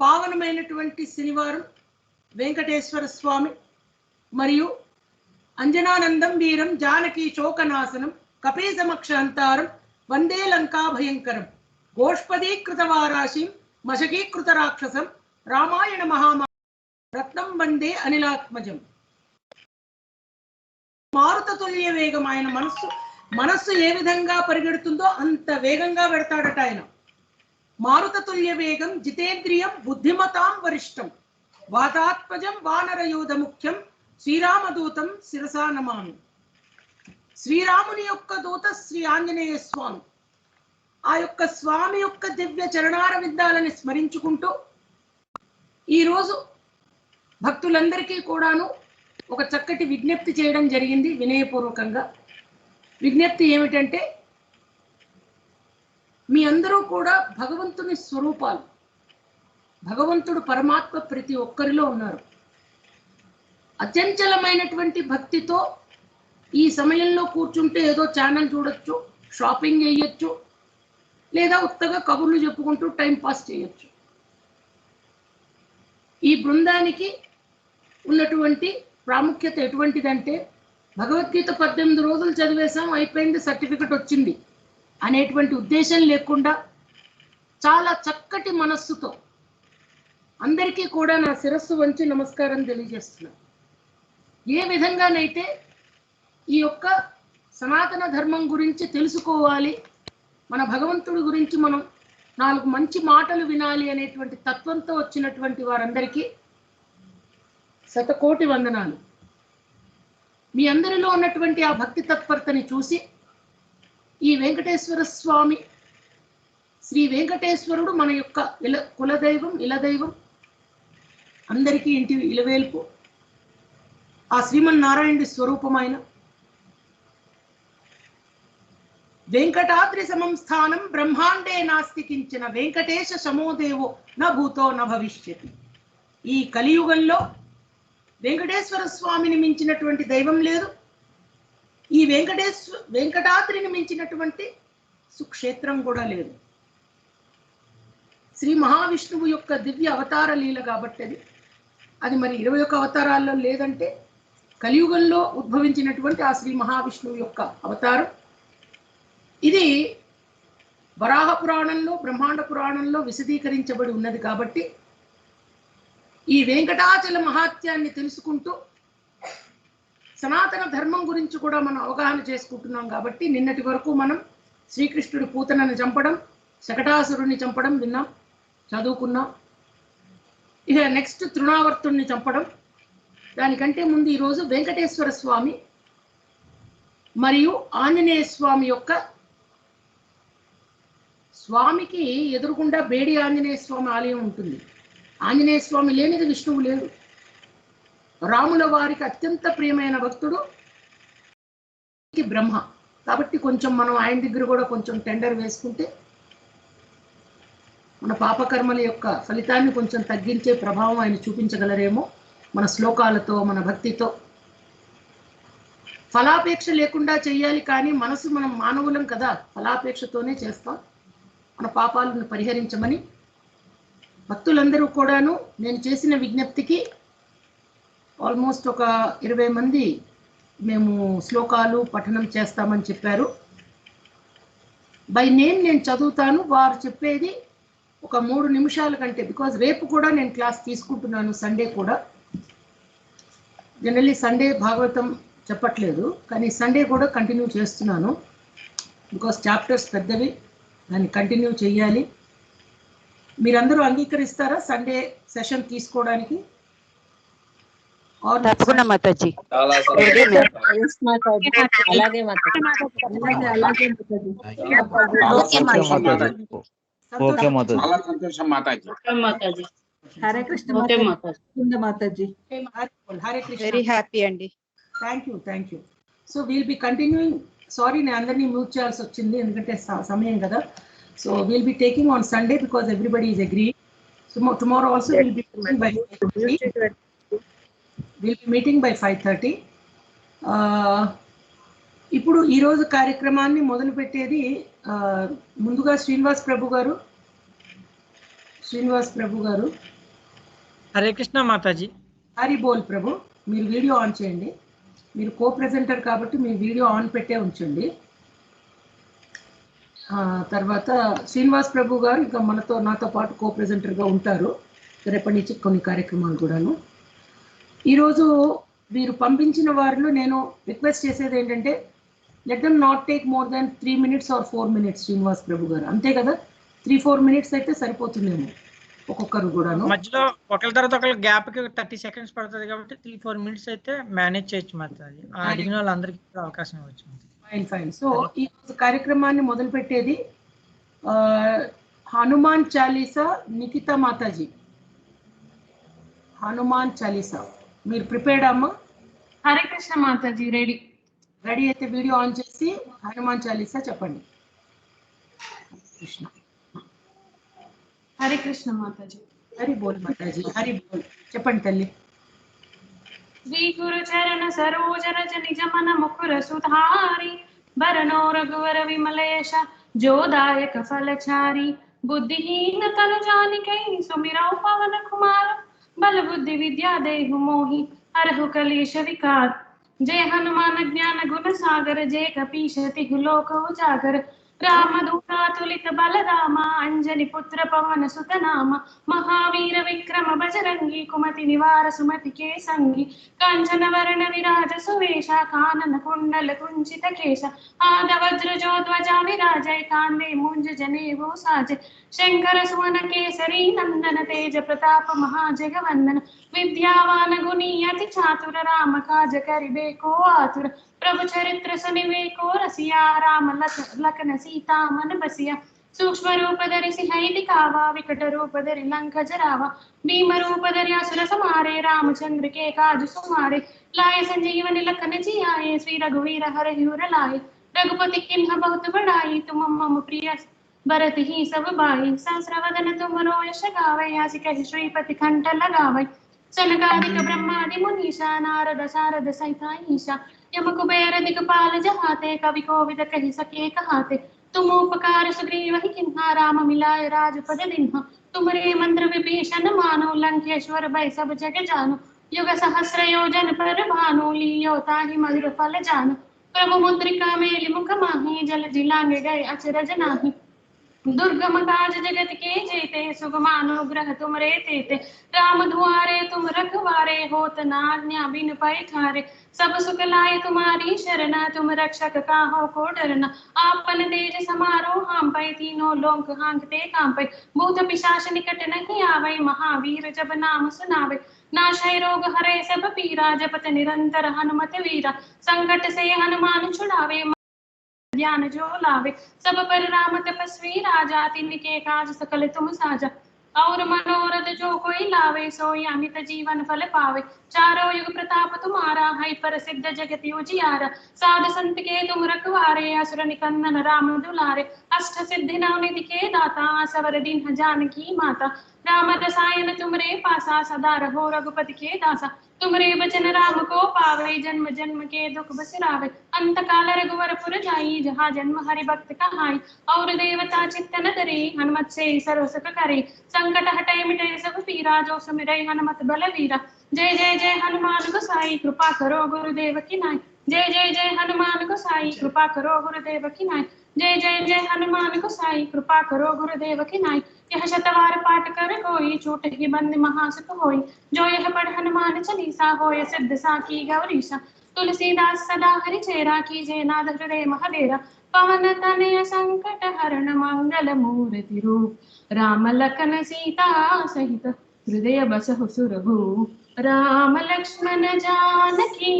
పావనమైనటువంటి శనివారం వెంకటేశ్వర స్వామి మరియు అంజనానందం వీరం జానకి శోకనాశనం కపీసమక్షంతారం వందే లంకా భయంకరం గోష్పదీకృత వారాశిం మశకీకృత రాక్షసం రామాయణ మహామా రత్నం వందే అనిలాత్మజం. మారుతతుల్య వేగం. ఆయన మనస్సు ఏ విధంగా పరిగెడుతుందో అంత వేగంగా పెడతాడట ఆయన. మారుతతుల్య వేగం జితేంద్రియం బుద్ధిమతాం వరిష్టం వాతాత్మజం వానరయోధ ముఖ్యం శ్రీరామదూతం శిరసా నమామి. శ్రీరాముని యొక్క దూత శ్రీ ఆంజనేయ స్వామి. ఆ యొక్క స్వామి యొక్క దివ్య చరణార విందాలని స్మరించుకుంటూ ఈరోజు భక్తులందరికీ కూడాను ఒక చక్కటి విజ్ఞప్తి చేయడం జరిగింది వినయపూర్వకంగా. విజ్ఞప్తి ఏమిటంటే, మీ అందరూ కూడా భగవంతుని స్వరూపాలు. భగవంతుడు పరమాత్మ ప్రతి ఒక్కరిలో ఉన్నారు. అచంచలమైనటువంటి భక్తితో ఈ సమయంలో కూర్చుంటే ఏదో ఛానల్ చూడొచ్చు, షాపింగ్ చేయొచ్చు, లేదా ఉత్తగా కబుర్లు చెప్పుకుంటూ టైం పాస్ చేయొచ్చు. ఈ బృందానికి ఉన్నటువంటి ప్రాముఖ్యత ఎటువంటిదంటే, భగవద్గీత 18 రోజులు చదివేశాం, అయిపోయింది, సర్టిఫికెట్ వచ్చింది అనేటువంటి ఉద్దేశం లేకుండా చాలా చక్కటి మనస్సుతో అందరికీ కూడా నా శిరస్సు వంచి నమస్కారం తెలియజేస్తున్నాను. ఏ విధంగానైతే ఈ యొక్క సనాతన ధర్మం గురించి తెలుసుకోవాలి, మన భగవంతుడి గురించి మనం 4 మంచి మాటలు వినాలి అనేటువంటి తత్వంతో వచ్చినటువంటి వారందరికీ శతకోటి వందనాలు. మీ అందరిలో ఉన్నటువంటి ఆ భక్తి తత్పరతని చూసి ఈ వెంకటేశ్వర స్వామి, శ్రీ వెంకటేశ్వరుడు మన యొక్క కులదైవం, ఇలదైవం, అందరికీ ఇంటి ఇలవేల్పు, ఆ శ్రీమన్నారాయణుడి స్వరూపమైన వెంకటాద్రి సమం స్థానం బ్రహ్మాండే నాస్తి కించన వెంకటేశ శమోదేవో న భూతో న భవిష్యతి. ఈ కలియుగంలో వెంకటేశ్వర స్వామిని మించినటువంటి దైవం లేదు. ఈ వెంకటాద్రిని మించినటువంటి సుక్షేత్రం కూడా లేదు. శ్రీ మహావిష్ణువు యొక్క దివ్య అవతార లీల కాబట్టి అది మరి 21 అవతారాల్లో లేదంటే కలియుగంలో ఉద్భవించినటువంటి ఆ శ్రీ మహావిష్ణువు యొక్క అవతారం. ఇది వరాహ పురాణంలో, బ్రహ్మాండ పురాణంలో విశదీకరించబడి ఉన్నది కాబట్టి ఈ వెంకటాచల మహాత్యాన్ని తెలుసుకుంటూ సనాతన ధర్మం గురించి కూడా మనం అవగాహన చేసుకుంటున్నాం. కాబట్టి నిన్నటి వరకు మనం శ్రీకృష్ణుడి పూతనను చంపడం, శకటాసురుణ్ణి చంపడం విన్నాం, చదువుకున్నాం. ఇక నెక్స్ట్ తృణావర్తుణ్ణి చంపడం. దానికంటే ముందు ఈరోజు వెంకటేశ్వర స్వామి మరియు ఆంజనేయ స్వామి యొక్క, స్వామికి ఎదురుగుండా బేడి ఆంజనేయ స్వామి ఆలయం ఉంటుంది. ఆంజనేయ స్వామి లేనిది విష్ణువు లేడు. రాముల వారికి అత్యంత ప్రియమైన భక్తుడు బ్రహ్మ. కాబట్టి కొంచెం మనం ఆయన దగ్గర కూడా కొంచెం టెండర్ వేసుకుంటే మన పాపకర్మల యొక్క ఫలితాన్ని కొంచెం తగ్గించే ప్రభావం ఆయన చూపించగలరేమో మన శ్లోకాలతో, మన భక్తితో. ఫలాపేక్ష లేకుండా చెయ్యాలి, కానీ మనసు, మనం మానవులం కదా, ఫలాపేక్షతోనే చేస్తాం. మన పాపాలను పరిహరించమని భక్తులందరూ కూడాను నేను చేసిన విజ్ఞప్తికి ఆల్మోస్ట్ ఒక 20 మంది మేము శ్లోకాలు పఠనం చేస్తామని చెప్పారు. బై నేమ్ నేను చదువుతాను, వారు చెప్పేది ఒక 3 నిమిషాల కంటే, బికాజ్ రేపు కూడా నేను క్లాస్ తీసుకుంటున్నాను, సండే కూడా. జనరల్లీ సండే భాగవతం చెప్పట్లేదు, కానీ సండే కూడా కంటిన్యూ చేస్తున్నాను. బికాజ్ చాప్టర్స్ పెద్దవి, దాన్ని కంటిన్యూ చేయాలి. మీరందరూ అంగీకరిస్తారా సండే సెషన్ తీసుకోవడానికి? తప్పకుండా మాతాజీ. హరే కృష్ణ మాతాజీ. హరే కృష్ణ. వెరీ హ్యాపీ అండి. Thank you. So will be continuing. Sorry, నేను అందరినీ మ్యూట్ చేయాల్సి వచ్చింది ఎందుకంటే సమయం కదా. So will be taking on Sunday because everybody is agree. So tomorrow also will be meeting by 5:30. ఇప్పుడు ఈరోజు కార్యక్రమాన్ని మొదలుపెట్టేది ముందుగా శ్రీనివాస్ ప్రభు గారు శ్రీనివాస్ ప్రభు గారు. హరే కృష్ణ మాతాజీ. హరి బోల్ ప్రభు. మీరు వీడియో ఆన్ చేయండి. మీరు కో ప్రెజెంటర్ కాబట్టి మీ వీడియో ఆన్ పెట్టే ఉంచండి. తర్వాత శ్రీనివాస్ ప్రభు గారు ఇంకా నాతో పాటు కో ప్రెజెంటర్గా ఉంటారు రేపటి నుంచి కొన్ని కార్యక్రమాలు కూడాను. ఈరోజు మీరు పంపించిన వారిలో నేను రిక్వెస్ట్ చేసేది ఏంటంటే let them not take more than 3 minutes or 4 minutes. Srinivas Prabhu గారు అంతే కదా, 3-4 minutes అయితే సరిపోతుందేమో ఒక్కొక్కరు కూడాను. మధ్యలో ఒకరి తర్వాత ఒకరి గ్యాప్ కి 30 seconds పడుతుంది కాబట్టి 3-4 minutes అయితే మేనేజ్ చేయొచ్చు మాతాజీ. అడిగిన వాళ్ళందరికీ అవకాశం ఇవ్వచ్చు. ఫైన్. సో ఈ కార్యక్రమాన్ని మొదలు పెట్టేది హనుమాన్ చాలీసా. నిఖిత మాతాజీ, హనుమాన్ చాలీసా మీరు ప్రిపేర్డ్ అమ్మా? హరే కృష్ణ మాతాజీ. రెడీ అయితే వీడియో ఆన్ చేసి హనుమాన్ చాలీసా చెప్పండి. కృష్ణ. హరే కృష్ణ మాతాజీ. హరి బోల్ మాతాజీ, హరి బోల్ చెప్పండి తల్లి. శ్రీ గురు చరణ సరోజ రజ నిజ మన ముకుర సుధారి బరనో రఘువర విమలేశ జోదాయక ఫలచారి बुद्धिहीन तनु जानिकै सुमिरौ पवन कुमार बल बुद्धि विद्या देहु मोहि हरहु कलेश विकार। जय हनुमान ज्ञान गुण सागर जय कपीश तिहु लोक उजागर। रामदूतातुलित बलरामा अंजनी पुत्र पवन सुत नाम महावीर विक्रम बजरंगी कुमति निवार सुमति के संगी। कांचन वर्ण विराज सुवेशा कानन कुंडल कुंचित केश आद वज्र जो ध्वजा विराजय कांधे मुंज जनेऊ साजय। शंकर सुवन केसरी नंदन तेज प्रताप महाजगवंदन विद्यावान गुणी अति चातुर राम काज करिबे को आतुर। प्रभु चरित्र सुनिवे को रसिया राम लखन सीता मन बसिया। सूक्ष्म रूप धरि सिंह दिखावा विकट रूप धरि लंक जरावा। भीम रूप धरि असुर संहारे रामचंद्र के काज सुमारे। लाए संजीवनी लखन जियाए श्री रघुवीर हरहि लाए। रघुपति किन्ह बहुत बड़ाई तुम मम प्रिय भरत ही सब भाई। सहस्रवदन तुमरो यश गावै आसि कहि श्रीपति कंठ लगावै। सनकादिक ब्रह्मादि मुनीषा नारद सारद सहिता ईशा। यम कुबेर दिगपाल जहाते कवि कोविद कहि सके कहाते। तुम उपकार सुग्रीव ही किन्हा राम मिलाय राजपद दिन्हा। तुमरे मंत्र विभीषण मानो लंकेश्वर भय सब जग जानो। युग सहस्र योजन पर भानु लीयो ताहि मधुर फल जानो। प्रभु मुद्रिका मेलि मुख माहि जल जिलांग गए अचरज नाही। दुर्गम काज जगत के जेते सुगमानुग्रह तुमरे तेते। राम दुआरे तुम रखवारे होत न आज्ञा बिन पैठारे। सब सुख लाए तुम्हारी शरणा तुम रक्षक काहू को डरना। आपन तेज समारो हम पै तीनों लोक हांकते कांपै। भूत पिशाच निकट नहीं आवै महावीर जब नाम सुनावे। नाशै रोग हरे सब पीरा जपत निरंतर हनुमत वीरा। संकट से हनुमान छुड़ावे ज्ञान जो लावे। सब पर राम तपस्वी राजा तिनके काज सकल तुम साजा। और मनोरथ जो कोई लावे सोई अमित जीवन फल पावे। चारों युग प्रताप तुम्हारा है प्रसिद्ध जगत उजियारा। साध संत के तुम रखवारे असुर निकंदन राम दुलारे। अष्ट सिद्धि नवनिधि के दाता सवर दीन जानकी माता। राम रसायन तुमरे पासा सदा रहो रघुपति के दासा। तुमरे बचन राम को पावे जन्म जन्म के दुख बसरावे। अंत काल रघुवरपुर जाई जहाँ जन्म हरि भक्त कहाई। और देवता चित्तन धरे हनुमत से सर्व सुख करे। संकट हटे मिटे सब पीरा जो सुमिरै हनुमत बलवीरा। जय जय जय हनुमान गोसाई कृपा करो गुरुदेव की नाई। जय जय जय हनुमान गोसाई कृपा करो गुरुदेव की नाई। जय जय जय हनुमान गोसाई कृपा करो गुरुदेव की नाई। यह शतवार पाठ कर कोई छूट ही बंद महासुख होई। जो यह पढ़ हनुमान चालीसा होय सिद्ध साकी गौरीशा। तुलसीदास सदा हरि चेरा कीजे नाद हृदय महडेरा। पवन तनय संकट हरण मंगल मूर्ति रूप। राम लखन सीता सहित हृदय बसहु सुरभूप। राम लक्ष्मण जानकी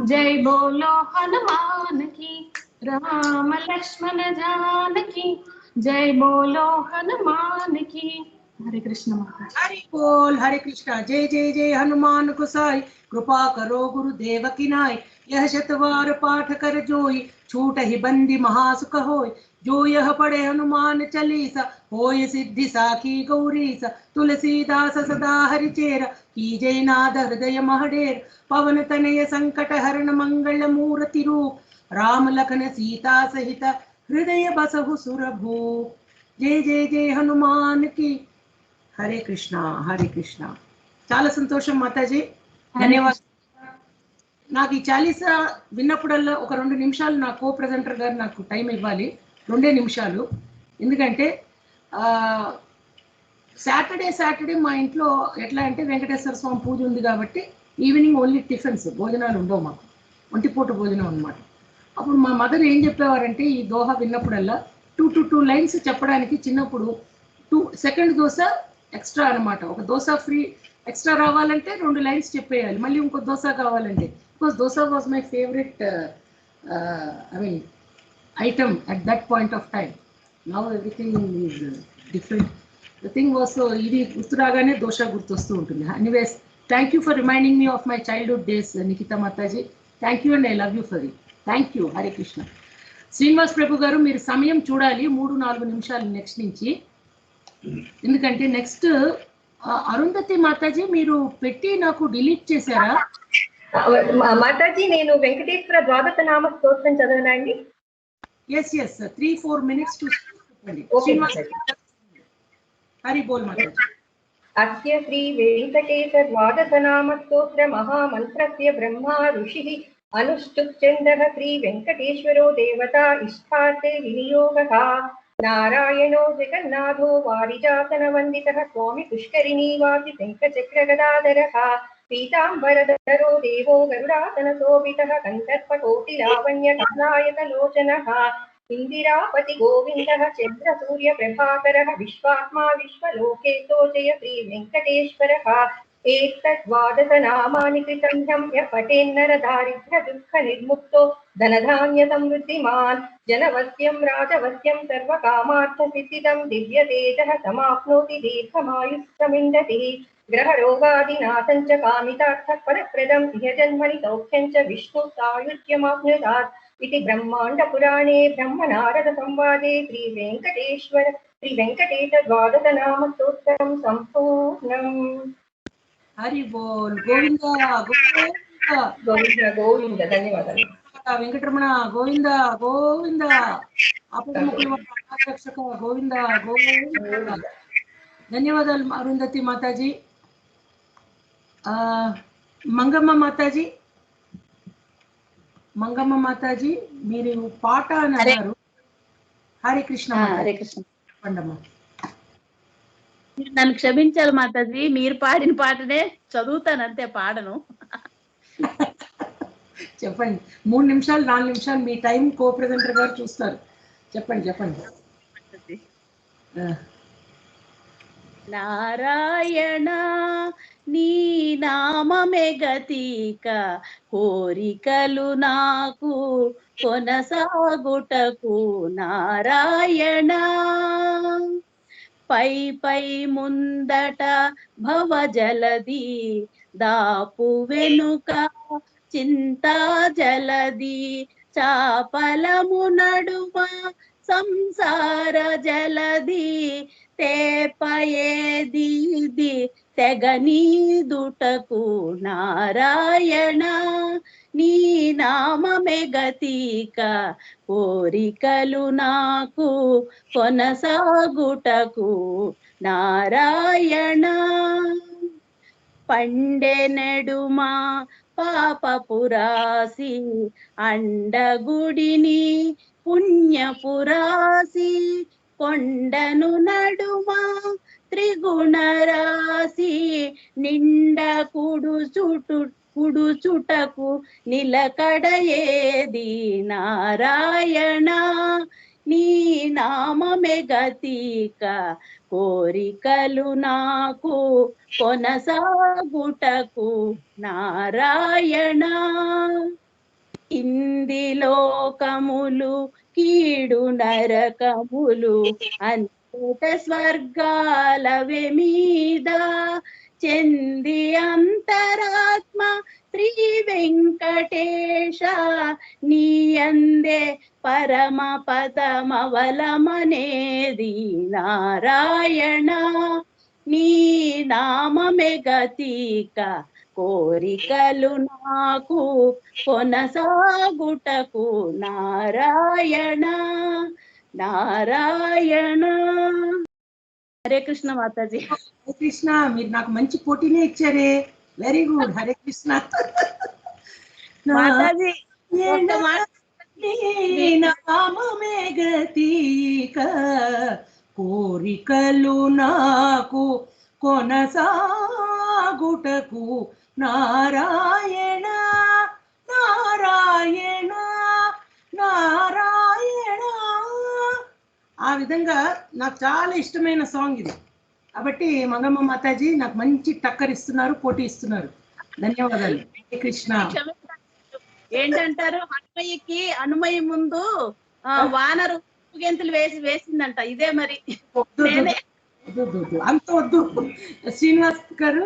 जय बोलो हनुमान की। राम लक्ष्मण जानकी जय बोलो हनुमान की। हरे कृष्ण माता। हरि बोल हरे कृष्णा। जय जय जय हनुमान गोसाई कृपा करो गुरुदेव की नाई। यह शतवार पाठ कर जोई छूट ही बंदी महासुख होय। जो यह पढ़े हनुमान चालीसा होय सिद्धि साखी गौरीसा। तुलसीदास सदा हरि चेरा कीजय नाद हृदय महडेर। पवन तनय संकट हरण मंगल मूर्ति रूप। राम लखन सीता सहित हृदय बसहु सुरभूप। जय जय जय हनुमान की హరే కృష్ణ హరే కృష్ణ. చాలా సంతోషం మాతాజీ, ధన్యవాదాలు. నాకు ఈ చాలీసా విన్నప్పుడల్లా ఒక 2 నిమిషాలు నా కో ప్రెజెంటర్ గారు నాకు టైం ఇవ్వాలి, 2 నిమిషాలు. ఎందుకంటే సాటర్డే మా ఇంట్లో ఎట్లా అంటే వెంకటేశ్వర స్వామి పూజ ఉంది కాబట్టి ఈవినింగ్ ఓన్లీ టిఫిన్స్, భోజనాలు ఉండవు మాకు, ఒంటిపూట భోజనం అనమాట. అప్పుడు మా మదర్ ఏం చెప్పేవారంటే ఈ దోహ విన్నప్పుడల్లా 2 to 2 లైన్స్ చెప్పడానికి, చిన్నప్పుడు 2 సెకండ్ దోశ ఎక్స్ట్రా అనమాట. ఒక దోశ ఫ్రీ ఎక్స్ట్రా రావాలంటే 2 లైన్స్ చెప్పేయాలి, మళ్ళీ ఇంకో దోశ కావాలంటే. Because dosa was my favourite item at that point of time. Now everything is different. The thing was, ఇది గుర్తు రాగానే దోశ గుర్తొస్తూ ఉంటుంది. Anyways, thank you for reminding me of my childhood days Nikhita Mataji. Thank you and I love you for it. Thank you. Hare Krishna. Srinivas Prabhu garu, మీరు సమయం చూడాలి 3-4 నిమిషాలు next నుంచి. ఎందుకంటే నెక్స్ట్ అరుంధతి మాతాజీ మీరు పెట్టి నాకు డిలీట్ చేశారా? మాతాజీ నేను వెంకటేశ్వర ద్వాదశ నామ స్తోత్రం చదవనండి. ఎస్ 3-4 minutes టు చెప్పండి. హరి బోల్ మాతాజీ. అస్య శ్రీ వెంకటేశ ద్వాదశ నామ స్తోత్ర మహామంత్రస్య బ్రహ్మా ఋషిః అనుష్ఠుప్ఛందః శ్రీ వెంకటేశ్వరో దేవతా ఇష్టార్థే వినియోగః. నారాయణో జగన్నాథో వారిజాసన వందితః స్వామి పుష్కరిణీవాసి శంఖచక్రగదాధరః. పీతాంబరధరో దేవో గరుడాసన శోభితః కంఠస్ఫటోటిలావణ్యకర్ణాయతలోచనః. ఇందిరాపతి గోవిందః చంద్ర సూర్య ప్రభాకరః విశ్వాత్మా విశ్వలోకేశో జయ శ్రీ వెంకటేశ్వరః. ఏతద్వాదశ నామాని కృతం హ్య పఠేన్నర దారిద్ర్య దుఃఖ నిర్ముక్తో ధనధాన్య సమృద్ధిమాన్. జనవస్యం రాజవస్యం సర్వకామార్థ సిద్ధిదం దివ్యతేజః సమాప్నోతి దీర్ఘమాయుష్యమిందతి. గ్రహరోగాదినాశం చ కామితార్థ పరప్రదం ఇహ జన్మని సౌఖ్యం చ విష్ణు సాయుధ్యమాప్నుయాత్. ఇది బ్రహ్మాండ పురాణే బ్రహ్మనారద సంవాదే శ్రీ వెంకటేశ ద్వాదశ నామ స్తోత్రం సంపూర్ణం. హరి బోల్. గోవింద గోవింద గోవింద గోవింద. ధన్యవాదాలు. వెంకటరమణ గోవింద గోవింద. రక్షక గోవింద గోవింద. ధన్యవాదాలు అరుంధతి మాతాజీ. మంగమ్మ మాతాజీ మీరు పాట అని అన్నారు. హరే కృష్ణ. హరే కృష్ణ. చెప్పండమ్మా. నన్ను క్షమించాలి మాతాజీ, మీరు పాడిన పాటనే చదువుతాను అంతే, పాడను. చెప్పండి. 3 నిమిషాలు 4 నిమిషాలు మీ టైం కో ప్రెజెంటర్ గారు చూస్తారు. చెప్పండి. నారాయణ నీ నామమే గతిక, కోరికలు నాకు కొనసాగుటకు. నారాయణ పై ముందట భవ జలది, దాపు వెనుక చింతా జలది. చాపలము నడుమ సంసార జలది, తేపయేది తెగనీదుటకు. నారాయణ నీ నామమే గతిక, కోరికలు నాకు కొనసాగుటకు. నారాయణ పండెనెడుమా పాపపురాసి, అండగుడిని పుణ్యపురాసి. కొండను నడుమా త్రిగుణరాశి, నిండ కుడుచుటకు నిలకడ ఏది. నారాయణ నీ నామమే గతిక, కోరికలు నాకు కొనసాగుటకు. నారాయణ ఇంది లోకములు కీడు నరకములు, అంతట స్వర్గాలవే మీద చెంది అంతరాత్మ శ్రీ వెంకటేశ. నీ అందే పరమ పదమవలమనేది. నారాయణ నీ నామమే గతిక, కోరికలు నాకు కొనసాగుటకు. నారాయణ నారాయణ. హరే కృష్ణ మాతాజీ. హరే కృష్ణ, మీరు నాకు మంచి పోటీనే ఇచ్చారే. Very good. హరే కృష్ణ. మాతాజీ ఒక్క నారాయణ మాట నీ నామమే గతిక, కోరికలు నాకు కొనసాగుటకు నారాయణ నారాయణ నారాయణ. ఆ విధంగా నాకు చాలా ఇష్టమైన సాంగ్ ఇది. కాబట్టి మంగమ్మ మాతాజీ నాకు మంచి టక్కర్ ఇస్తున్నారు, పోటీ ఇస్తున్నారు. ధన్యవాదాలు. హరే కృష్ణ. ఏంటంటారు, హనుమయ్య ముందు వానరు గెంతులు వేసిందంట. ఇదే మరి నేనే. అంత వద్దు శ్రీనివాస్ గారు.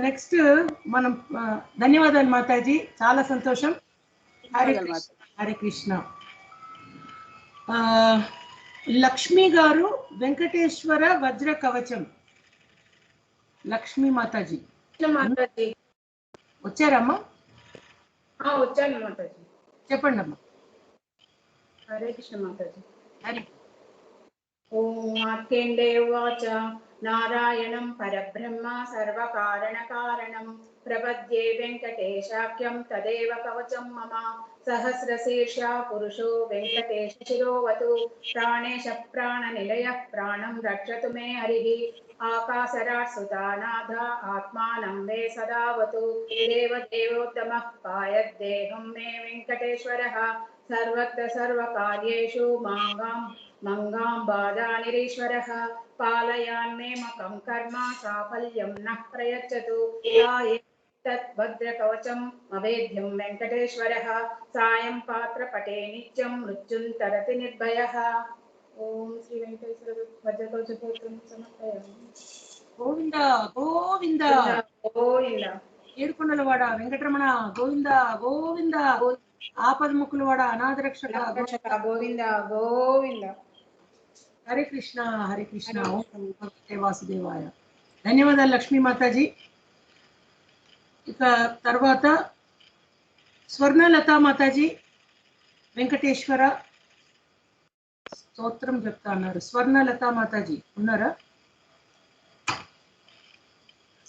నెక్స్ట్ మనం ధన్యవాదాలు మాతాజీ, చాలా సంతోషం. హరే కృష్ణ. హరే కృష్ణ. లక్ష్మి గారు వెంకటేశ్వర వజ్ర కవచం. లక్ష్మి మాతాజీ మాతాజీ వచ్చారమ్మా? వచ్చాను మాతాజీ. చెప్పండి అమ్మా. హరే కృష్ణ మాతాజీ. హరి. ఓం మార్కండే ఉవాచ నారాయణం పరబ్రహ్మ సర్వకారణ కారణం ప్రపద్యే వెంకటేశాఖ్యం తదేవ కవచం మమ సహస్రశీర్ష పురుషో వెంకటేశ శిరోవతు ప్రాణేశ ప్రాణ నిలయ ప్రాణం రక్షతు మే హరిః ఆకాశరాట్ సుతానాథ ఆత్మానం మే సదావతు దేవదేవోత్తమః పాయద్దేహం మే వెంకటేశ్వరः సర్వత్ర సర్వకార్యేషు మంగాం బాధానిరీశ్వరः పాలయాన్మే మకం కర్మ సాఫల్యం నః ప్రయచ్చతు తత్ భద్రకవచం అవేద్యం వెంకటేశ్వరः సాయం పాత్ర పటే నిత్యం మృత్యుం తరతి నిర్భయः. ఓం శ్రీ వెంకటేశ్వర భద్రకవచం సమర్పయామి. గోవింద గోవింద గోవింద. ఏడుకొండలవాడ వెంకటరమణ గోవింద గోవింద. ఆపదముక్కులవాడ అనాథరక్షక గోవింద గోవింద. హరే కృష్ణ. హరే కృష్ణ. ఓం భగవతే వాసుదేవాయ. ధన్యవాదాలు లక్ష్మీ మాతాజీ. ఇక తర్వాత స్వర్ణలత మాతాజీ వెంకటేశ్వర స్తోత్రం చెప్తా అన్నారు. స్వర్ణలత మాతాజీ ఉన్నారా?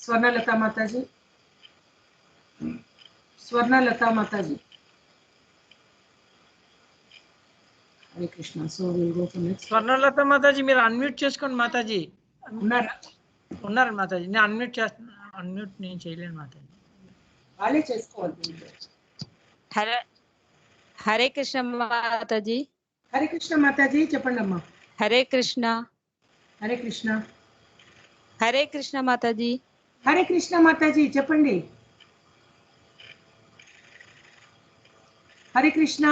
స్వర్ణలత మాతాజీ. స్వర్ణలత మాతాజీ. హరే కృష్ణ. సో స్వర్ణలత మాతాజీ మీరు అన్మ్యూట్ చేసుకోండి మాతాజీ. ఉన్నారా? ఉన్నారు మాతాజీ. నేను అన్మ్యూట్ చేస్తున్నా. అన్మ్యూట్ నేను చేయలేను మాతాజీ. వాళ్ళే చేసుకోవాలి. హరే కృష్ణ మాతాజీ. హరే కృష్ణ మాతాజీ చెప్పండి అమ్మా. హరే కృష్ణ. హరే కృష్ణ. హరే కృష్ణ మాతాజీ. హరే కృష్ణ మాతాజీ చెప్పండి. హరే కృష్ణ.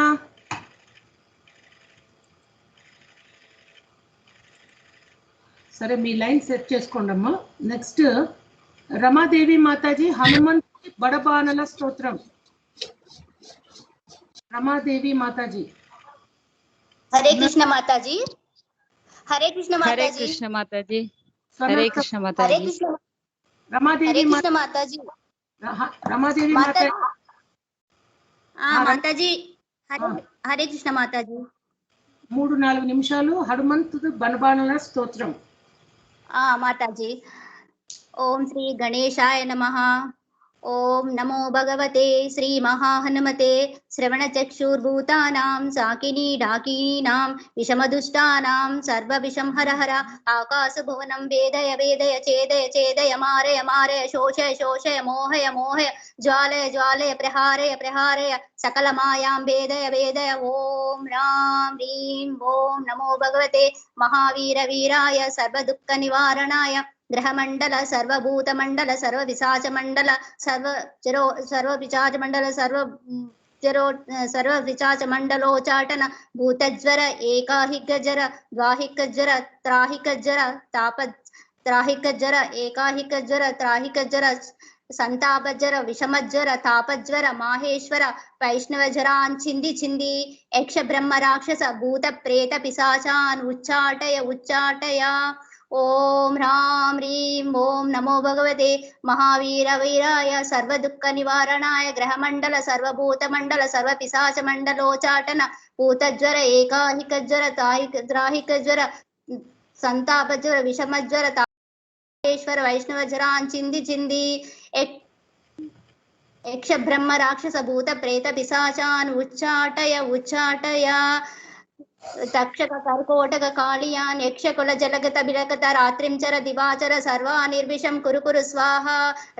సరే మీ లైన్ సెట్ చేసుకోండి అమ్మా. నెక్స్ట్ రమాదేవి మాతాజీ హనుమంత్ బడబానల స్తోత్రం. రమాదేవి మాతాజీ. హరే కృష్ణ మాతాజీ. హరే కృష్ణ హరే మాతాజీ. కృష్ణ మాతాజీ. హరే కృష్ణ హరే మాతాజీ. కృష్ణ. రమాదేవి హరే కృష్ణ మాతాజీ. రమాదేవి మాతాజీ. మాతాజీ. హరే కృష్ణ మాతాజీ. 3-4 నిమిషాలు హనుమంతు బనబానల స్తోత్రం. మాతాజీ. ఓం శ్రీ గణేశాయ నమః. ఓం నమో భగవతే శ్రీ మహాహనుమతే శ్రవణచక్షుర్భూతానాం సాకినీ డాకినీనాం విషమదుష్టానాం సర్వవిషం హర హర ఆకాశభువనం వేదయ వేదయ ఛేదయ ఛేదయ మారయ మారయ శోషయ శోషయ మోహయ మోహయ జ్వాలయ జ్వాలయ ప్రహారయ ప్రహారయ సకల మాయాం వేదయ వేదయ. ఓం రాం హ్రీం ఓం నమో భగవతే మహావీర వీరాయ సర్వదుఃఖ నివారణాయ గ్రహమండల సర్వభూతమండల సర్వవిశాచమండల సర్వవిచాచమండల సర్వవిచాచమండలోచాటన భూతజ్వర ఏకాహికజ్వర ద్వాహికజ్వర త్రాహికజ్వర త్రాహికజ్వర ఏకాహికజ్వర త్రాహికజ్వర సంతాపజ్వర విషమజ్వర తాపజ్వర మాహేశ్వర వైష్ణవజ్వరాన్ చింది చింది యక్ష బ్రహ్మ రాక్షస భూత ప్రేత పిశాచాన్ ఉచ్చాటయ ఉచ్చాటయ. ఓం హ్రాం హ్రీం ఓం నమో భగవతే మహావీర వీరాయ సర్వదుఃఖ నివారణాయ గ్రహమండల సర్వభూతమండల సర్వపిశాచమండలోచాటన భూతజ్వర ఏకాహికజ్వర త్రాహికజ్వర సంతాపజ్వర విషమజ్వర ఈశ్వర వైష్ణవ జరాన్ చింది చింది యక్ష బ్రహ్మ రాక్షస భూత ప్రేత పిశాచాన్ ఉచ్చాటయ ఉచ్చాటయ తక్షక కర్కోటక కాళియాన్ యక్షకుల జలగత బిలగత రాత్రించర దివాచర సర్వ నిర్విషం కురు స్వాహ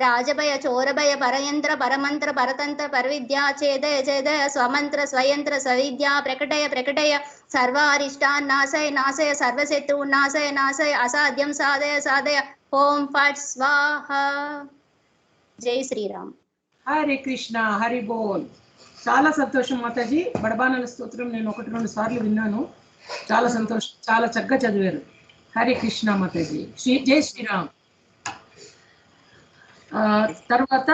రాజభయ చోరభయ పరయంత్ర పరమంత్ర పరతంత్ర పరవిద్యా ఛేదయ ఛేదయ స్వమంత్ర స్వయంత్ర స్వవిద్యా ప్రకటయ ప్రకటయ సర్వారిష్టాన్ నాశయ నాశయ సర్వశత్రువున్ నాశయ నాశయ అసాధ్యం సాధయ సాధయ ఓం ఫట్ స్వాహ. జై శ్రీరామ్. హరే కృష్ణ, హరి బోల్. చాలా సంతోషం మాతాజీ. బడబానల స్తోత్రం నేను 1-2 సార్లు విన్నాను. చాలా సంతోషం, చాలా చక్కగా చదివారు. హరే కృష్ణ మాతాజీ. జై శ్రీరామ్. తర్వాత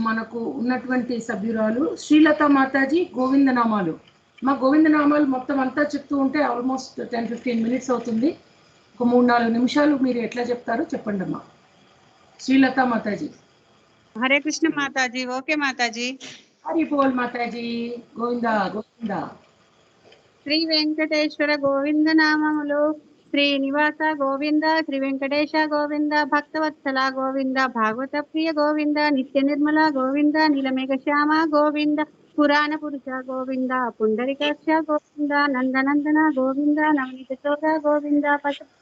మనకు ఉన్నటువంటి సభ్యురాలు శ్రీలత మాతాజీ. గోవిందనామాలు. మా గోవిందనామాలు మొత్తం అంతా చెప్తూ ఉంటే ఆల్మోస్ట్ 10-15 మినిట్స్ అవుతుంది. ఒక 3-4 నిమిషాలు మీరు ఎట్లా చెప్తారో చెప్పండి అమ్మా. శ్రీలత మాతాజీ. హరే కృష్ణ మాతాజీ. ఓకే మాతాజీ. హరి బోల్ మాతాజీ. గోవింద గోవింద. శ్రీ వెంకటేశ్వర గోవింద నామములు. శ్రీనివాస గోవింద, శ్రీ వెంకటేశ గోవింద, భక్తవత్సల గోవింద, భాగవత ప్రియ గోవింద, నిత్య నిర్మల గోవింద, నీలమేఘ శ్యామ గోవింద, పురాణ పురుష గోవింద, పుండరికాక్ష గోవింద, నందనందన గోవింద, నవనీత చోర గోవింద,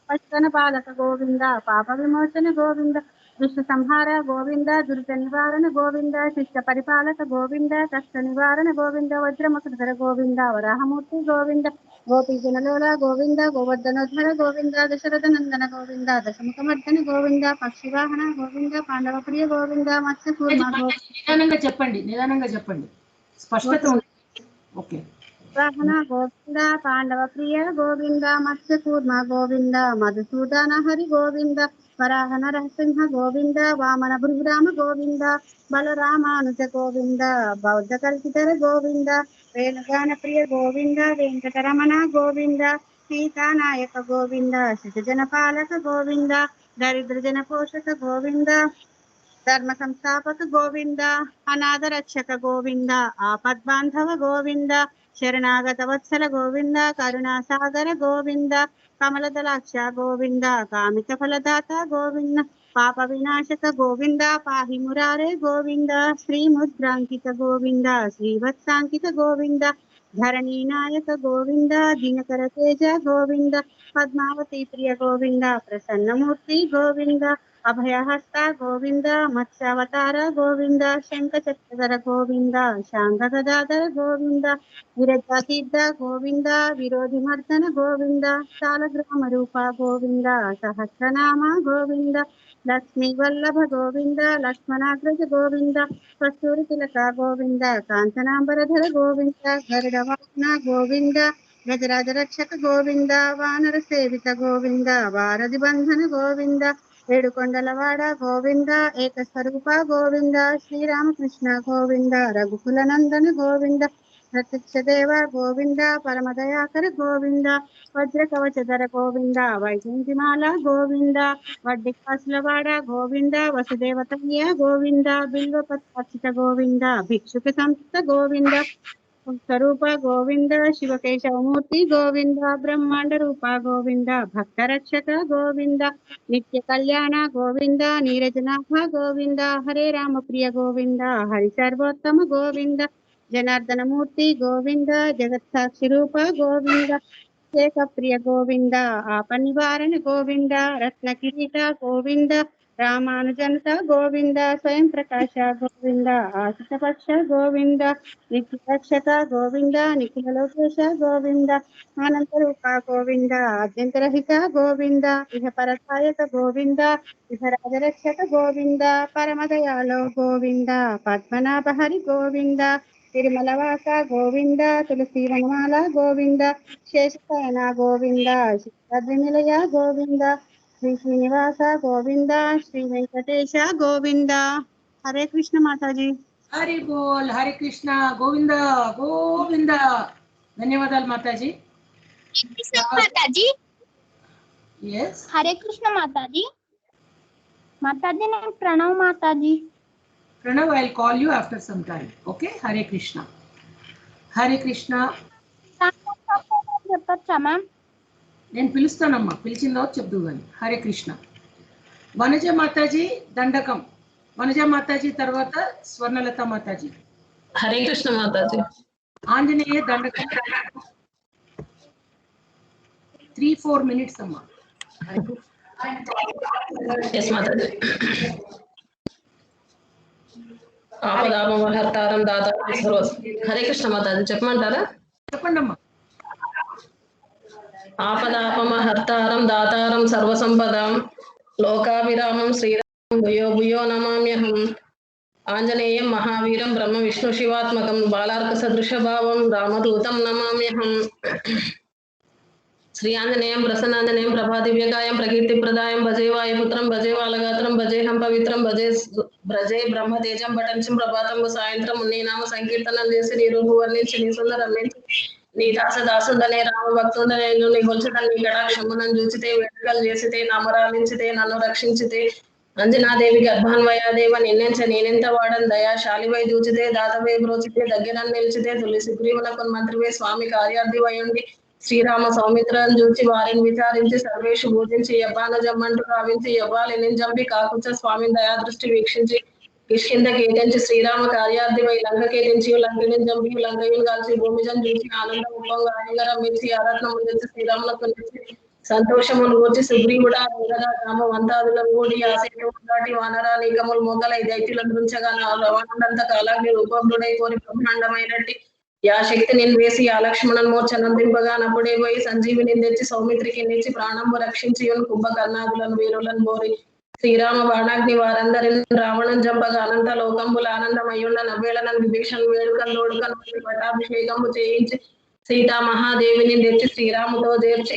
పశుధన పాలక గోవింద, పాప విమోచన గోవింద, దుష్ట సంహార గోవింద, దురిత నివారణ గోవింద, శిష్ట పరిపాలక గోవింద, కష్ట నివారణ గోవింద, వజ్రమకుధర గోవింద, వరాహమూర్తి గోవింద, గోపీ జనలోల గోవింద, గోవర్ధనోద్ధర గోవింద, దశరథ నందన గోవింద, దశముఖమర్దన గోవింద, పక్షివాహన గోవింద, పాండవ ప్రియ గోవింద, మత్స్య కూర్మ నిదానంగా చెప్పండి, నిదానంగా చెప్పండి, స్పష్టత ఉంది. ఓకే. వాహన గోవింద, పాండవ ప్రియ గోవింద, మత్స్య కూర్మ గోవింద, మధుసూదన హరి గోవింద, వరాహ నరసింహ గోవింద, వామన భృగురామ గోవింద, బలరామానుజ గోవింద, బౌద్ధ కల్పితర గోవింద, వేణుగాన ప్రియ గోవింద, వెంకటరమణ గోవింద, సీతానాయక గోవింద, శిశుజన పాలక గోవింద, దరిద్ర జన పోషక గోవింద, ధర్మ సంస్థాపక గోవింద, అనాథ రక్షక గోవింద, ఆపద్బాంధవ గోవింద, శరణాగత వత్సల గోవింద, కరుణాసాగర గోవింద, కమలదలాక్ష గోవింద, కామిత ఫలదాత గోవింద, పాప వినాశక గోవింద, పాహి మురారే గోవింద, శ్రీముద్రాంకిత గోవింద, శ్రీవత్సాంకిత గోవింద, ధరణీ నాయక గోవింద, దినకర తేజ గోవింద, పద్మావతి ప్రియ గోవింద, ప్రసన్నమూర్తి గోవింద, అభయహస్త గోవింద, మత్స్యావతార గోవింద, శంఖ చక్రధర గోవింద, శాంత గదాధర గోవింద, విరజాతీర్థ గోవింద, విరోధి మర్దన గోవింద, శాలగ్రామ రూప గోవింద, సహస్రనామ గోవింద, లక్ష్మీ వల్లభ గోవింద, లక్ష్మణాగ్రజ గోవింద, కస్తూరి తిలక గోవింద, కాంచనాంబరధర గోవింద, గరుడ వాహన గోవింద, గజరాజ రక్షక గోవింద, వానర సేవిత గోవింద, వారధి బంధన గోవింద, ఏడుకొండలవాడ గోవింద, ఏకస్వరూప గోవింద, శ్రీరామకృష్ణ గోవింద, రఘుకుల నందన గోవింద, ప్రత్యక్ష దేవ గోవింద, పరమదయాకర గోవింద, వజ్ర కవచధర గోవింద, వైకుంఠిమాల గోవింద, వడ్డి కాసులవాడ గోవింద, వసుదేవతయ్య గోవింద, బిల్వపత్రాక్షిత గోవింద, భిక్షుక సంస్థ గోవింద, స్వరూప గోవింద, శివకేశవమూర్తి గోవింద, బ్రహ్మాండ రూప గోవింద, భక్త రక్షక గోవింద, నిత్య కళ్యాణ గోవింద, నీరజనాభ గోవింద, హరే రామ ప్రియ గోవింద, హరి సర్వోత్తమ గోవింద, జనార్దన మూర్తి గోవింద, జగత్ సాక్షి రూప గోవింద, శేఖ ప్రియ గోవింద, ఆప నివారణ గోవింద, రత్న కిరీట గోవింద, రామానుజనత గోవింద, స్వయం ప్రకాశ గోవింద, ఆశితపక్ష గోవింద, నిత్య రక్షక గోవింద, నిఖిల లోకేశ గోవింద, ఆనంద రూప గోవింద, అద్యంతరహిత గోవింద, ఇహ పరసాయక గోవింద, ఇహ రాజరక్షక గోవింద, పరమదయాలో గోవింద, పద్మనాభ హరి గోవింద, తిరుమలవాస గోవింద, తులసి వనమాల గోవింద, శేషశయన గోవింద, శిఖాద్రి నిలయ గోవింద, శ్రీ శ్రీనివాస గోవింద, శ్రీ వెంకటేశ గోవింద. హరే కృష్ణ మాతాజీ. హరి బోల్. హరే కృష్ణ. గోవింద గోవింద. ధన్యవాదాలు మాతాజీ. మాతాజీ. yes హరే కృష్ణ మాతాజీ. మాతాజీ నేను Pranav Mataji. Pranav, I'll call you after some time. Okay? Hare Krishna. Hare Krishna. చెప్పచ్చా మ్యామ్? నేను పిలుస్తానమ్మా, పిలిచిన తర్వాత చెప్దు కానీ. హరే కృష్ణ. వనజ మాతాజీ దండకం. వనజ మాతాజీ తర్వాత స్వర్ణలత మాతాజీ. హరే కృష్ణ మాతాజీ. ఆంజనేయ దండకం 3-4 minutes అమ్మా. ఎస్ మాతాజీ. ఆపదాపహర్తారం దాతారం సర్వ. హరే కృష్ణ మాతాజీ చెప్పమంటారా? చెప్పండి అమ్మా. ఆపదాపమహర్తారం దాతారం సర్వసంపదాం లోకాభిరామం శ్రీరామం భూయో భూయో నమామ్యహం. ఆంజనేయం మహావీరం బ్రహ్మ విష్ణు శివాత్మకం బాలార్క సదృశ భావం రామదూతం నమామ్యహం. శ్రీ ఆంజనేయం ప్రసన్నాంజనేయం ప్రభాదివ్యగాయం ప్రకీర్తిప్రదాయం భజే వాయుపుత్రం భజే వాలగాత్రం భజేహం పవిత్రం భజే బ్రహ్మతేజం పఠంచం ప్రభాతంబు సాయంత్రం నీనామ సంకీర్తనం చేసి నీ రూపు వర్ణించి నీ సుందరమించి నీ దాసదాసుండనే రామ భక్తుండనే నీ గొలుచుదని నీ కటాక్షములను చూచితే వేడుకలు చేసితే నామరాలించితే నన్ను రక్షించితే అంజనాదేవి గర్భాన్వయాదేవ నిన్నెంచ నేనెంత వాడని దయాశాలివై దూచితే దాతవే బ్రోచితే దగ్గర నిలిచితే తులసి గ్రీవులకు మంత్రివే స్వామి కార్యార్థివయుండి శ్రీరామ సౌమిత్రను చూచి వారిని విచారించి సర్వేషు పూజించి యవ్వాను జమ్మంటూ భావించి యవ్వాలిని జంపి కాకుచ స్వామిని దయాదృష్టి వీక్షించి కిష్కింద కేటించి శ్రీరామ కార్యార్థివై లంక కేటించి లంకని జంపి లంకయుని కాల్చి భూమిజం చూసి ఆనందం ఉప్పంగా ఆనంగరం మించి ఆరాధన నుంచి శ్రీరాములకు నిలిచి సంతోషమును గూర్చి సుగ్రీవుడా రంగదా రామ వంతాదులను కూడి ఆశయం దాటి వానరాలీకములు మొదలై దైత్యులను దృంచగా నా రవాణంత కాలాగ్ని రూపండుడై కోరి బ్రహ్మాండమైనట్టి యా శక్తి నేను వేసి ఆ లక్ష్మణన్ మోర్చనందింపగా నప్పుడే పోయి సంజీవిని తెచ్చి సౌమిత్రికి నిచ్చి ప్రాణంబు రక్షించి కుంభకర్ణాదులను వీరులను బోరి శ్రీరామ బాణాగ్ని వారందరిని రావణం జంపగా అనంత లోకంబుల ఆనందమయ్యుండ నవ్వేళనని విభీషణ్ వేడుకలు లోడుకను పట్టాభిషేకము చేయించి సీతా మహాదేవిని తెచ్చి శ్రీరాముతో చేర్చి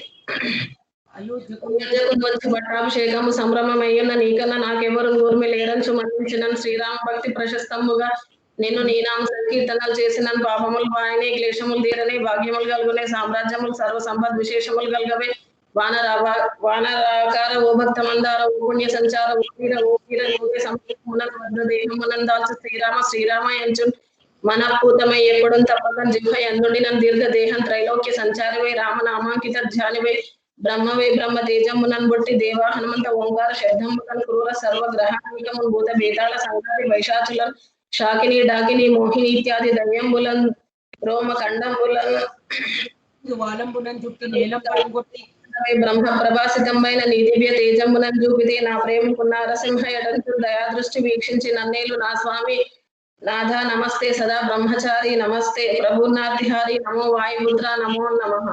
వచ్చి పట్టాభిషేకము సంభ్రమమయ్యున్న నీకన్నా నాకెవరు ఊర్మి లేరంచు మన్నించిన శ్రీరామ భక్తి ప్రశస్తంబుగా నేను నీ నామ సంకీర్తనలు చేసిన పాపములు వాయనే క్లేశములు తీరనే భాగ్యములు కలుగునే సామ్రాజ్యములు సర్వ సంపద్ విశేషములు కలగవే వానరాకార ఓ భక్త మందార ఓ పుణ్య సంచార ఓ వీర యోగి సంపూర్ణ దాల్చు శ్రీరామ ఎంచు మనపూతమై ఎప్పుడు తప్పక జిహ్వ ఎందుండి నన్ను దీర్ఘ దేహం త్రైలోక్య సంచారివై రామనామాంకిత ధ్యానివై బ్రహ్మవై బ్రహ్మ తేజమునన్ బొట్టి దేవా హనుమంత ఓంకార శబ్దములను క్రూర సర్వ గ్రహానికమున్ భూత భేదాల సంగాతి వైశాచులను శాకిని డాకిని మోహిని ఇత్యాది దయ్యంబులను రోమ ఖండంబులను వాలంబులను చుట్టి నీలం కొట్టి బ్రహ్మ ప్రభాసితమైన నీ దివ్య తేజమునన్ చూపితే నా ప్రేమకున్న నరసింహ ఎడంచు దయాదృష్టి వీక్షించి నన్నేలు నా స్వామి నాథ నమస్తే సదా బ్రహ్మచారి నమస్తే ప్రభునాథిహారి నమో వాయుపుత్ర నమో నమః.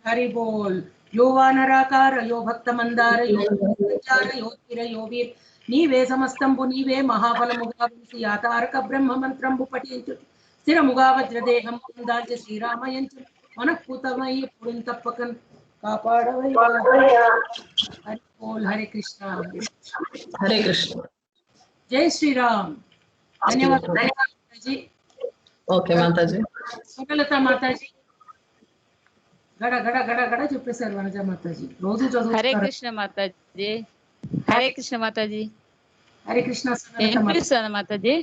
హరి బోల్. యో వానరాకార యో భక్త మందార యో సంచార యో తీర యో వీర్ నీవే సమస్తంబు నీవే మహాఫలముగా విసి ఆతారక బ్రహ్మ మంత్రంబు పఠించు స్థిరముగా వజ్రదేహం దాల్చి శ్రీరామయంచు మనఃపూతమై ఎప్పుడు తప్పకన్ కాపాడవై. హరి బోల్. హరే కృష్ణ. హరే కృష్ణ. జై శ్రీరామ్. ధన్యవాదాలు మాతాజీ. ఓకే మాతాజీ. స్వర్ణలత మాతాజీ గడ గడ గడ గడ చెప్పేశారు. వనజ మాతాజీ రోజు చదువు. హరే కృష్ణ మాతాజీ. హరే కృష్ణ మాతాజీ. హరే కృష్ణ. వినిపిస్తుందా మాతాజీ?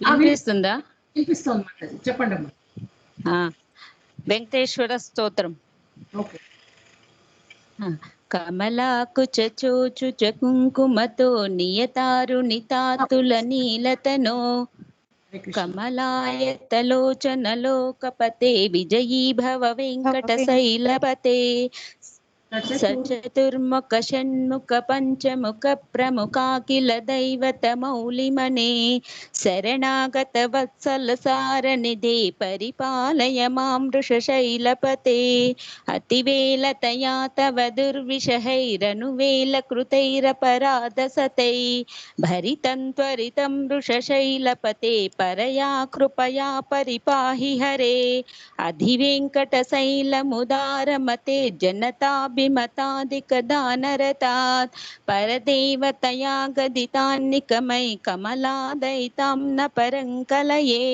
వినిపిస్తుందా? వినిపిస్తుంది మాతాజీ. చెప్పండి అమ్మా. వెంకటేశ్వర స్తోత్రం. ఓకే. కమలాకు చోచు కుంకుమతో నియతారుణితాతుల నీలతనో కమలాయతలోచనలోకపతే విజయీ భవ వెంకట శైలపతే సచతుర్ముఖ షణ్ముఖ పంచముఖ ప్రముఖాఖిల దైవత మౌలిమనే శరణాగత వత్సల సారనిధే పరిపాలయ మాం వృషశైలపతే అతివేలతయా తవ దుర్విషహైరనువేల కృతైరపరాధసతై భరితం త్వరితం వృషశైలపతే పరయా కృపయా పరిపాహి హరే అధివేంకటశైలముదారమతే జనతాభిమతాదికదానరతాత్ పరదేవతయా గదితాన్నికమై కమలాదయితాం న పరంకలయే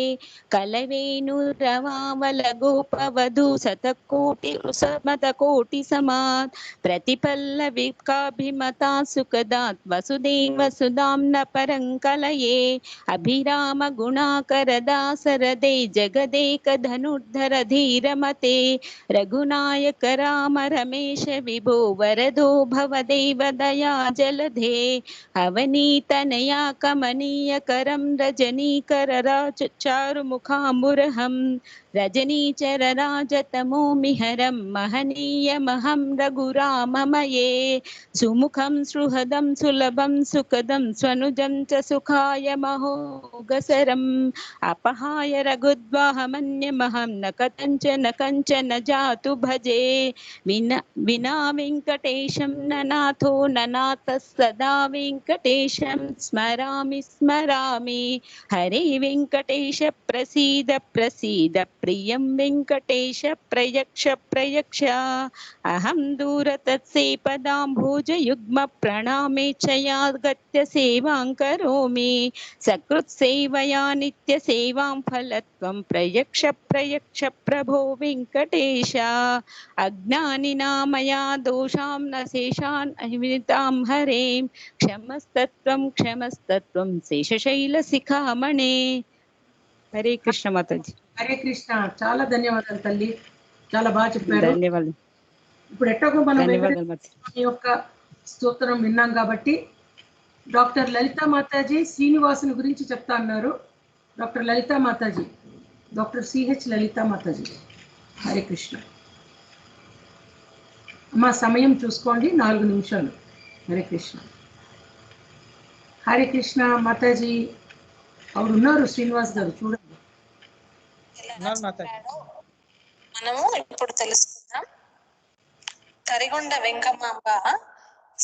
కలవేణురవావల గోపవధూ శతకోటి వృషమతకోటి సమాత్ ప్రతిపల్లవికాభిమతా సుఖదాత్ వసుదేవ సుధాం న పరంకలయే అభిరామ గుణాకర దాసరదే జగదేక ధనుర్ధర ధీరమతే రఘునాయక రామ రమేశ विभो वरदो भवदेव दया जलधे अवनीतनया कमनीयकरं रजनीकरराचारुमुखाम्बुरहं रजनीचरराजतमोमिहरं महनीयमहं रघुराममये सुमुखं सुहृदं सुलभं सुखदं स्वनुजं च सुखाय महोगसरम् अपहाय रघुद्वाहमन्यमहं न कथञ्चन जातु भजे विना वेङ्कटेशं ननाथो ननाथः सदा वेङ्कटेशं स्मरामि हरे वेङ्कटेश प्रसीद प्रसीद प्रियं वेङ्कटेश प्रयक्ष अहं दूरतत्सेपदाम्भोजयुग्म प्रणामे च यागत्य सेवां करोमि सकृत्सेवया नित्यसेवां फलत्वं प्रयक्ष प्रभो वेङ्कटेश अज्ञानिना मया दोषां न शेषान् अविदितां हरें क्षमस्तत्वं శేషశైలశిఖామణే. హరే కృష్ణ మాతాజీ. హరే కృష్ణ. చాలా ధన్యవాదాలు తల్లి, చాలా బాగా చెప్పారు. ధన్యవాదాలు. ఇప్పుడు ఎట్టగో మనం ధన్యవాదాలు యొక్క స్తోత్రం విన్నాం కాబట్టి డాక్టర్ లలితా మాతాజీ శ్రీనివాసుని గురించి చెప్తా అన్నారు. Doctor Lalitha Mataji, doctor CH Lalitha Mataji. Hare Krishna. అమ్మా సమయం చూసుకోండి, 4 నిమిషాలు. హరే కృష్ణ. హరే కృష్ణ మాతాజీ. ఆవిడ ఉన్నారు, శ్రీనివాస్ గారు, చూడండి. మనము ఇప్పుడు తెలుసుకుందాం. తరిగొండ వెంకమాంబ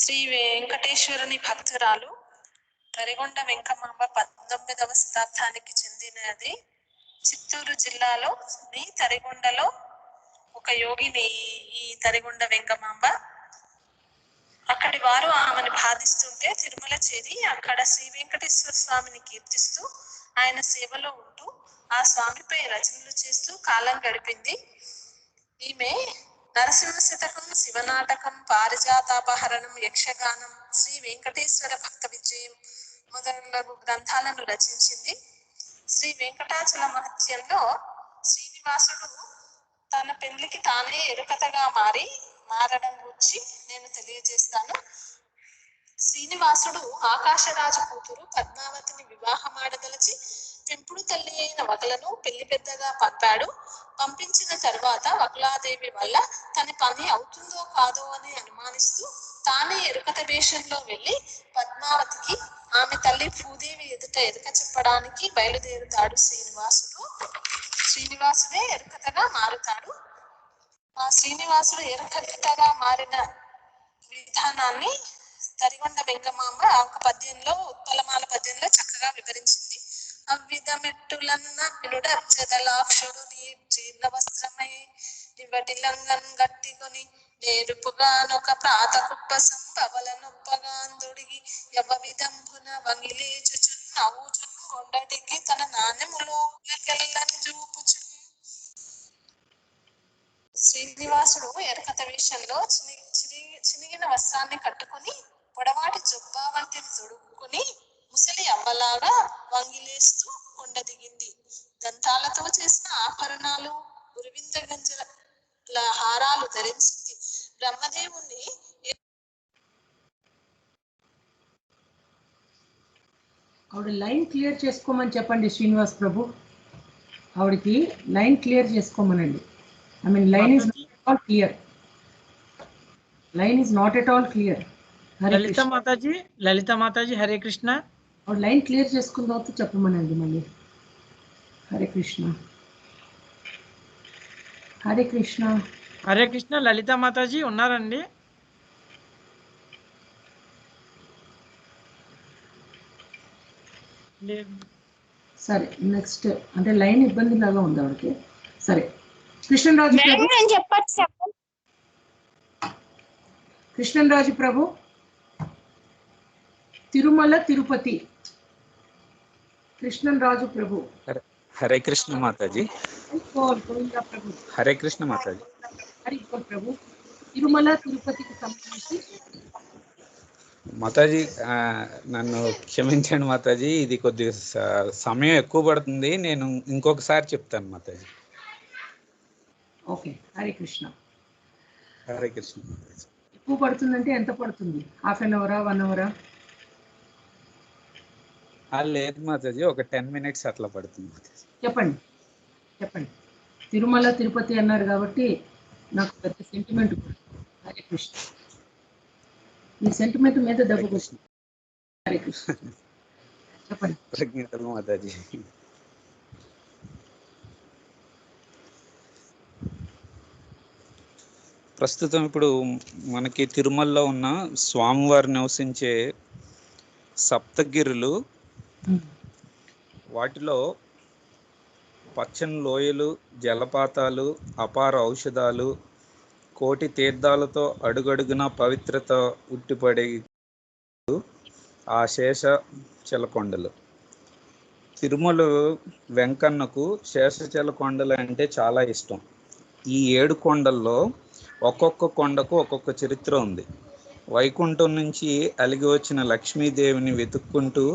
శ్రీ వెంకటేశ్వరుని భక్తురాలు. తరిగొండ వెంకమాంబ 19వ శతాబ్దానికి చెందినది. చిత్తూరు జిల్లాలో తరిగొండలో ఒక యోగిని ఈ తరిగొండ వెంకమాంబ. అక్కడి వారు ఆమెను బాధిస్తుంటే తిరుమల చేరి అక్కడ శ్రీ వెంకటేశ్వర స్వామిని కీర్తిస్తూ ఆయన సేవలో ఉంటూ ఆ స్వామిపై రచనలు చేస్తూ కాలం గడిపింది. ఈమె నరసింహ శతకం, శివనాటకం, పారిజాతాపహరణం, యక్షగానం, శ్రీ వెంకటేశ్వర భక్త విజయం మొదలగు గ్రంథాలను రచించింది. శ్రీ వెంకటాచల మహత్యంలో శ్రీనివాసుడు తన పెండ్లికి తానే ఎరుకతగా మారడం గురించి నేను తెలియజేస్తాను. శ్రీనివాసుడు ఆకాశరాజు కూతురు పద్మావతిని వివాహమాడదలచి పెంపుడు తల్లి అయిన వకలను పెళ్లి పెద్దగా పంపాడు. పంపించిన తర్వాత వకలాదేవి వల్ల తన పని అవుతుందో కాదో అని అనుమానిస్తూ తానే ఎరుకత వేషంలో వెళ్ళి పద్మావతికి ఆమె తల్లి భూదేవి ఎదుట ఎరుక చెప్పడానికి బయలుదేరుతాడు శ్రీనివాసుడే ఎరుకతగా మారుతాడు. ఆ శ్రీనివాసుడు ఎరుకతగా మారిన విధానాన్ని తరిగొండ వెంకమాంబ ఒక పద్యంలో, ఉత్పలమాల పద్యంలో చక్కగా వివరించింది. అవ్విధమెట్టులన్న వినుడర్చదలాక్షుడు నీ జీర్ణ వస్త్రమై నివటి లంగన్ గట్టికొని నేరుపుగానొక ప్రాత కుప్ప సంభవల నొప్పగాందుడిగి యవ విధంబున వంగిలేచుచున్ నవ్వుచున్ కొండటికి తన నాణ్యములో చూపుచు. శ్రీనివాసుడు ఎరకత వేషంలో చినిగిన వస్త్రాన్ని కట్టుకుని పొడవాటి జొబ్బా వంటిని తొడుక్కుని ముసలి అవ్వలాగా వంగిలేస్తూ కొండ దిగింది. దంతాలతో చేసిన ఆభరణాలు, గురువింద గంజల హారాలు ధరించింది. బ్రహ్మదేవుణ్ణి ఆవిడ లైన్ క్లియర్ చేసుకోమని చెప్పండి శ్రీనివాస్ ప్రభు. ఆవిడకి లైన్ క్లియర్ చేసుకోమనండి. I mean, line is not at all clear. Line is not at all clear. Lalitha Mataji Hare Krishna. Line clear చేసుకున్న తర్వాత చెప్పమనండి మళ్ళీ. హరే కృష్ణ. హరే కృష్ణ. హరే కృష్ణ. లలిత మాతాజీ ఉన్నారండి? సరే, నెక్స్ట్. అంటే లైన్ ఇబ్బంది లాగా ఉంది ఆవిడకి. సరే, కృష్ణరాజు ప్రభు, తిరుమల తిరుపతి. కృష్ణరాజు ప్రభు. హరే కృష్ణ మాతాజీ. హరే కృష్ణ మాతాజీ. హరి ప్రభు, తిరుమల తిరుపతికి సంబంధించి. మాతాజీ నన్ను క్షమించండి మాతాజీ, ఇది కొద్దిగా సమయం ఎక్కువ పడుతుంది, నేను ఇంకొకసారి చెప్తాను మాతాజీ. ఓకే. హరే కృష్ణ. హరే కృష్ణ. ఎక్కువ పడుతుందంటే ఎంత పడుతుంది? హాఫ్ అన్ అవరా, 1 అవరా? లేదు మాతాజీ, ఒక 10 minutes అట్లా పడుతుంది. చెప్పండి చెప్పండి. తిరుమల తిరుపతి అన్నారు కాబట్టి నాకు పెద్ద సెంటిమెంట్. హరే కృష్ణ. ఈ సెంటిమెంట్ మీద దెబ్బ కృష్ణ. హరే కృష్ణ. చెప్పండి. కృతజ్ఞతలు మాతాజీ. ప్రస్తుతం ఇప్పుడు మనకి తిరుమలలో ఉన్న స్వామివారు నివసించే సప్తగిరులు, వాటిలో పచ్చని లోయలు, జలపాతాలు, అపార ఔషధాలు, కోటి తీర్థాలతో అడుగడుగున పవిత్రత ఉట్టిపడే ఆ శేషాచల కొండలు. తిరుమల వెంకన్నకు శేషాచల కొండలు అంటే చాలా ఇష్టం. ఈ 7 కొండల్లో ఒక్కొక్క కొండకు ఒక్కొక్క చరిత్ర ఉంది. వైకుంఠం నుంచి అలిగి వచ్చిన లక్ష్మీదేవిని వెతుక్కుంటూ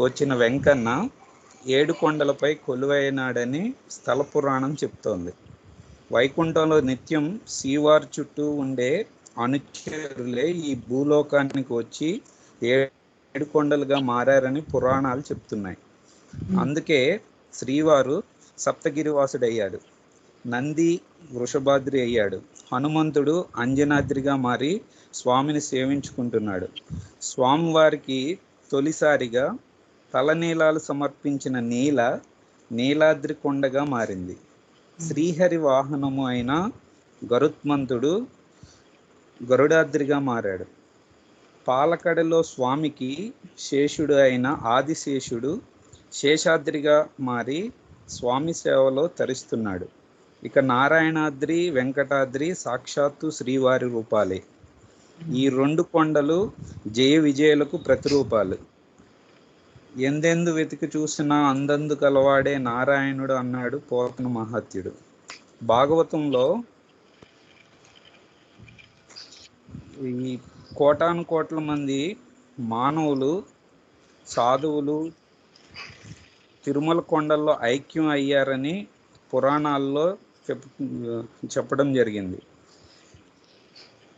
వచ్చిన వెంకన్న 7 కొండలపై కొలువైనాడని స్థల పురాణం చెప్తోంది. వైకుంఠంలో నిత్యం శ్రీవారి చుట్టూ ఉండే అనుచరులే ఈ భూలోకానికి వచ్చి 7 కొండలుగా మారారని పురాణాలు చెప్తున్నాయి. అందుకే శ్రీవారు సప్తగిరివాసుడయ్యాడు, నంది వృషభాద్రి అయ్యాడు, హనుమంతుడు అంజనాద్రిగా మారి స్వామిని సేవించుకుంటున్నాడు. స్వామివారికి తొలిసారిగా తలనీలాలు సమర్పించిన నీలాద్రి కొండగా మారింది. శ్రీహరి వాహనము అయిన గరుత్మంతుడు గరుడాద్రిగా మారాడు. పాలకడలో స్వామికి శేషుడు అయిన ఆదిశేషుడు శేషాద్రిగా మారి స్వామి సేవలో తరిస్తున్నాడు. ఇక నారాయణాద్రి, వెంకటాద్రి సాక్షాత్తు శ్రీవారి రూపాలే. ఈ 2 కొండలు జయ విజయులకు ప్రతిరూపాలు. ఎందెందు వెతికి చూసినా అందందు కలవాడే నారాయణుడు అన్నాడు పోతన మహత్యుడు. భాగవతంలో ఈ కోటాను కోట్ల మంది మానవులు, సాధువులు తిరుమల కొండల్లో ఐక్యం అయ్యారని పురాణాల్లో చెప్పడం జరిగింది.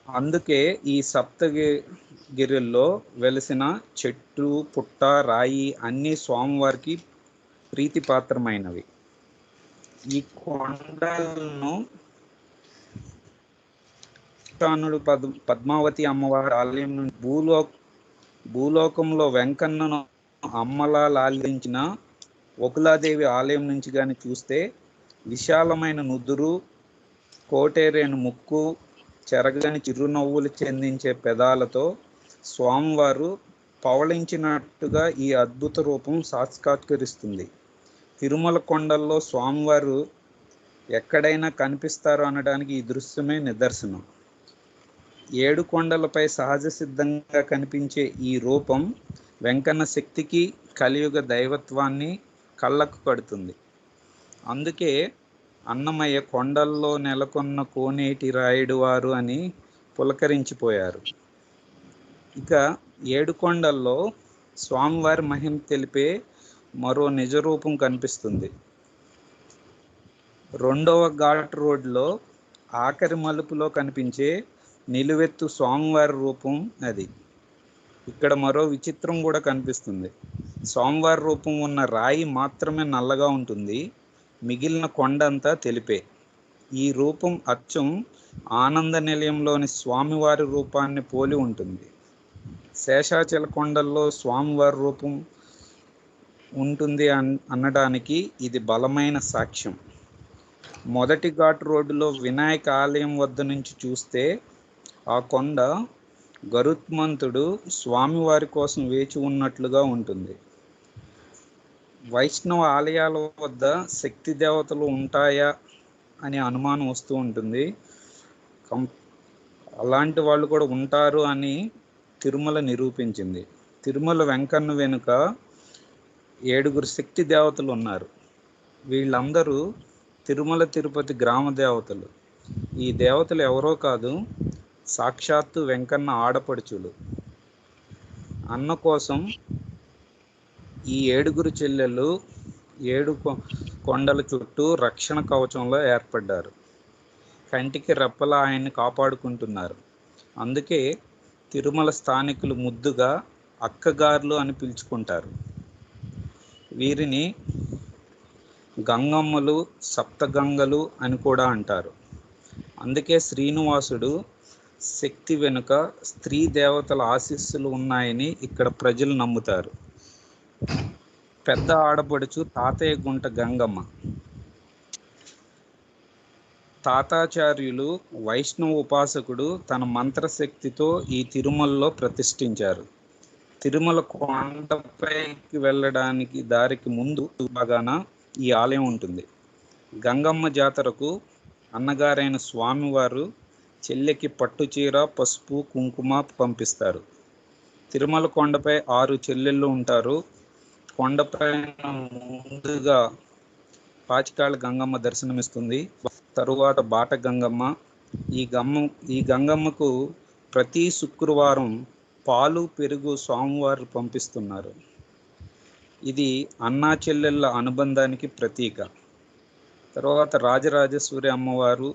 అందుకే ఈ సప్తగిరిలో వెలిసిన చెట్టు, పుట్ట, రాయి అన్నీ స్వామివారికి ప్రీతిపాత్రమైనవి. ఈ కొండలను పద్మావతి అమ్మవారి ఆలయం నుండి భూలోకంలో వెంకన్నను అమ్మలా లాలించిన ఒకలాదేవి ఆలయం నుంచి కానీ చూస్తే విశాలమైన నుదురు, కోటేరేను ముక్కు, చెరగని చిరునవ్వులు చెందించే పెదాలతో స్వామివారు పవళించినట్టుగా ఈ అద్భుత రూపం సాక్షాత్కరిస్తుంది. తిరుమల కొండల్లో స్వామివారు ఎక్కడైనా కనిపిస్తారు అనడానికి ఈ దృశ్యమే నిదర్శనం. 7 కొండలపై సహజ సిద్ధంగా కనిపించే ఈ రూపం వెంకన్న శక్తికి, కలియుగ దైవత్వాన్ని కళ్ళకు కడుతుంది. అందుకే అన్నమయ్య కొండల్లో నెలకొన్న కోనేటి రాయుడు వారు అని పులకరించిపోయారు. ఇక 7 కొండల్లో స్వామివారి మహిమ తెలిపే మరో నిజ రూపం కనిపిస్తుంది. 2వ ఘాట్ రోడ్లో ఆఖరి మలుపులో కనిపించే నిలువెత్తు స్వామివారి రూపం అది. ఇక్కడ మరో విచిత్రం కూడా కనిపిస్తుంది. స్వామివారి రూపం ఉన్న రాయి మాత్రమే నల్లగా ఉంటుంది, మిగిలిన కొండంతా తెలిపే. ఈ రూపం అచ్చం ఆనంద నిలయంలోని స్వామివారి రూపాన్ని పోలి ఉంటుంది. శేషాచల కొండల్లో స్వామివారి రూపం ఉంటుంది అనడానికి ఇది బలమైన సాక్ష్యం. మొదటి ఘాట్ రోడ్డులో వినాయక ఆలయం వద్ద నుంచి చూస్తే ఆ కొండ గరుత్మంతుడు స్వామివారి కోసం వేచి ఉన్నట్లుగా ఉంటుంది. వైష్ణవ ఆలయాల వద్ద శక్తి దేవతలు ఉంటాయా అని అనుమానం వస్తూ ఉంటుంది. అలాంటి వాళ్ళు కూడా ఉంటారు అని తిరుమల నిరూపించింది. తిరుమల వెంకన్న వెనుక 7 శక్తి దేవతలు ఉన్నారు. వీళ్ళందరూ తిరుమల తిరుపతి గ్రామ దేవతలు. ఈ దేవతలు ఎవరో కాదు, సాక్షాత్తు వెంకన్న ఆడపడుచులు. అన్న కోసం ఈ 7 చెల్లెళ్ళు 7 కొండల చుట్టూ రక్షణ కవచంలో ఏర్పడ్డారు. కంటికి రెప్పలా ఆయన్ని కాపాడుకుంటున్నారు. అందుకే తిరుమల స్థానికులు ముద్దుగా అక్కగారులు అని పిలుచుకుంటారు. వీరిని గంగమ్మలు, సప్తగంగలు అని కూడా అంటారు. అందుకే శ్రీనివాసుడు శక్తి వెనుక స్త్రీ దేవతల ఆశీస్సులు ఉన్నాయని ఇక్కడ ప్రజలు నమ్ముతారు. పెద్ద ఆడపడుచు తాతయ్య గుంట గంగమ్మ. తాతాచార్యులు వైష్ణవ ఉపాసకుడు తన మంత్రశక్తితో ఈ తిరుమలలో ప్రతిష్ఠించారు. తిరుమల కొండపైకి వెళ్ళడానికి దారికి ముందు భాగాన ఈ ఆలయం ఉంటుంది. గంగమ్మ జాతరకు అన్నగారైన స్వామివారు చెల్లెకి పట్టుచీర, పసుపు, కుంకుమ పంపిస్తారు. తిరుమల కొండపై 6 చెల్లెళ్ళు ఉంటారు. కొండపైన ముందుగా పాచికాళ్ళ గంగమ్మ దర్శనమిస్తుంది. తరువాత బాట గంగమ్మ. ఈ గంగమ్మకు ప్రతి శుక్రవారం పాలు, పెరుగు స్వామివారు పంపిస్తున్నారు. ఇది అన్నా చెల్లెళ్ళ అనుబంధానికి ప్రతీక. తర్వాత రాజరాజేశ్వరి అమ్మవారు,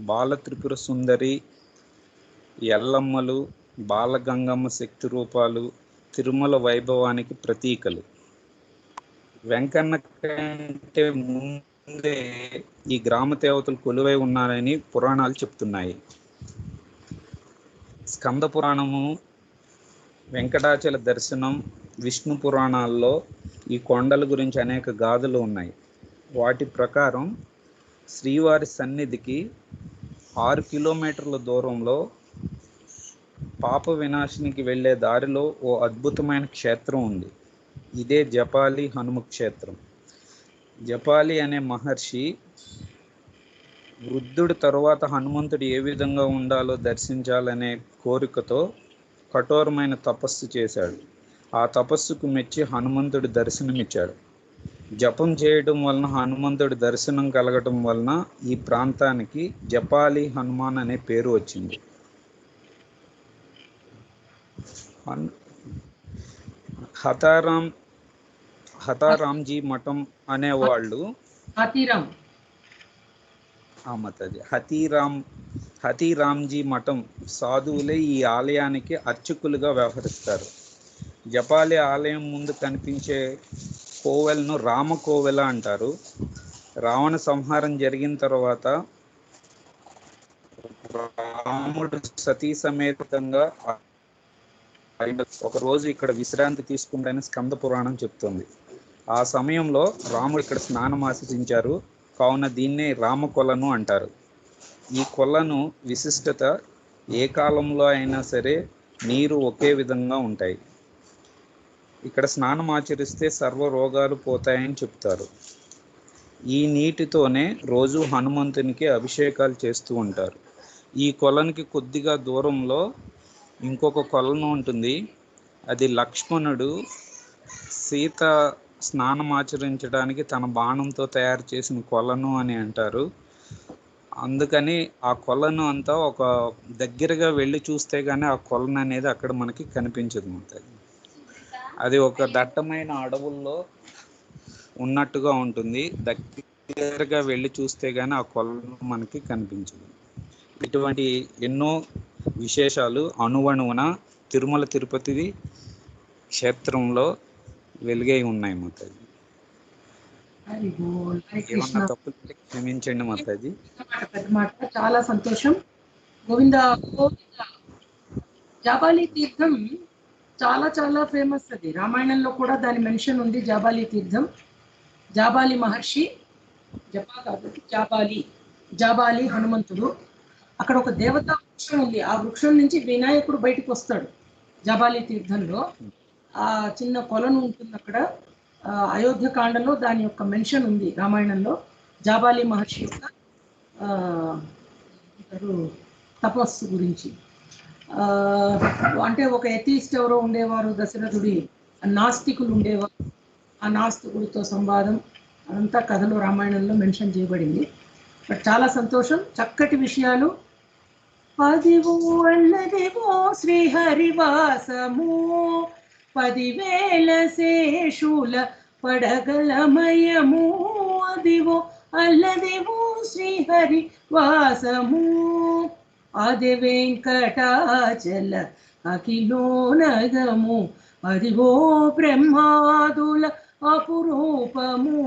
బాల త్రిపుర సుందరి, ఎల్లమ్మలు, బాలగంగమ్మ శక్తి రూపాలు తిరుమల వైభవానికి ప్రతీకలు. వెంకన్న కంటే ముందే ఈ గ్రామ దేవతలు కొలువై ఉన్నారని పురాణాలు చెప్తున్నాయి. స్కంద పురాణము, వెంకటాచల దర్శనం, విష్ణు పురాణాల్లో ఈ కొండల గురించి అనేక గాథలు ఉన్నాయి. వాటి ప్రకారం శ్రీవారి సన్నిధికి 6 కిలోమీటర్ల దూరంలో పాప వినాశనికి వెళ్ళే దారిలో ఓ అద్భుతమైన క్షేత్రం ఉంది. ఇదే జపాలి హనుమ క్షేత్రం. జపాలి అనే మహర్షి వృద్ధుడి తరువాత హనుమంతుడు ఏ విధంగా ఉండాలో దర్శించాలనే కోరికతో కఠోరమైన తపస్సు చేశాడు. ఆ తపస్సుకు మెచ్చి హనుమంతుడు దర్శనమిచ్చాడు. జపం చేయడం వలన హనుమంతుడి దర్శనం కలగటం వలన ఈ ప్రాంతానికి జపాలి హనుమాన్ అనే పేరు వచ్చింది. హతారాంజీ మఠం అనేవాళ్ళు హతీరాంజీ మఠం సాధువులే ఈ ఆలయానికి అర్చకులుగా వ్యవహరిస్తారు. జపాలి ఆలయం ముందు కనిపించే కోవెలను రామకోవెల అంటారు. రావణ సంహారం జరిగిన తర్వాత రాముడు సతీ సమేతంగా ఒక రోజు ఇక్కడ విశ్రాంతి తీసుకుంటానని స్కంద పురాణం చెప్తుంది. ఆ సమయంలో రాముడు ఇక్కడ స్నానం ఆచరించారు. కావున దీన్నే రామకొలను అంటారు. ఈ కొలను విశిష్టత ఏ కాలంలో అయినా సరే నీరు ఒకే విధంగా ఉంటాయి. ఇక్కడ స్నానం ఆచరిస్తే సర్వ రోగాలు పోతాయని చెప్తారు. ఈ నీటితోనే రోజు హనుమంతునికి అభిషేకాలు చేస్తూ ఉంటారు. ఈ కొలనికి కొద్దిగా దూరంలో ఇంకొక కొలను ఉంటుంది. అది లక్ష్మణుడు సీత స్నానం ఆచరించడానికి తన బాణంతో తయారు చేసిన కొలను అని అంటారు. అందుకని ఆ కొలను అంతా ఒక దగ్గరగా వెళ్ళి చూస్తే కానీ ఆ కొలను అనేది అక్కడ మనకి కనిపించదు. అది ఒక దట్టమైన అడవుల్లో ఉన్నట్టుగా ఉంటుంది. దగ్గరగా వెళ్ళి చూస్తే కానీ ఆ కొలను మనకి కనిపించదు. ఇటువంటి ఎన్నో విశేషాలు అణువణువున తిరుమల తిరుపతి క్షేత్రంలో వెలుగై ఉన్నాయి మాతాజీ. ఏమన్నా తప్పులు క్షమించండి మాతాజీ. చాలా సంతోషం. గోవింద గోవింద. జాబాలి తీర్థం చాలా చాలా ఫేమస్. అది రామాయణంలో కూడా దాని మెన్షన్ ఉంది. జాబాలి తీర్థం, జాబాలి మహర్షి, జపా కాబట్టి జాబాలి హనుమంతుడు. అక్కడ ఒక దేవతా వృక్షం ఉంది. ఆ వృక్షం నుంచి వినాయకుడు బయటకు వస్తాడు. జాబాలి తీర్థంలో ఆ చిన్న కొలను ఉంటుంది. అక్కడ అయోధ్యకాండలో దాని యొక్క మెన్షన్ ఉంది. రామాయణంలో జాబాలి మహర్షి యొక్క తపస్సు గురించి. అంటే ఒక ఎథీస్ట్ ఎవరో ఉండేవారు, దశరథుడి నాస్తికులు ఉండేవారు. ఆ నాస్తికుడితో సంవాదం అదంతా కథలో రామాయణంలో మెన్షన్ చేయబడింది. బట్ చాలా సంతోషం, చక్కటి విషయాలు. అదివో అన్నదివో శ్రీహరివాసము, 10,000 శేషుల పడగలమయము. అదివో అల్లదివో శ్రీహరి వాసము అది వెంకటాచల అఖిలోనగము అదివో బ్రహ్మాదుల అపురూపము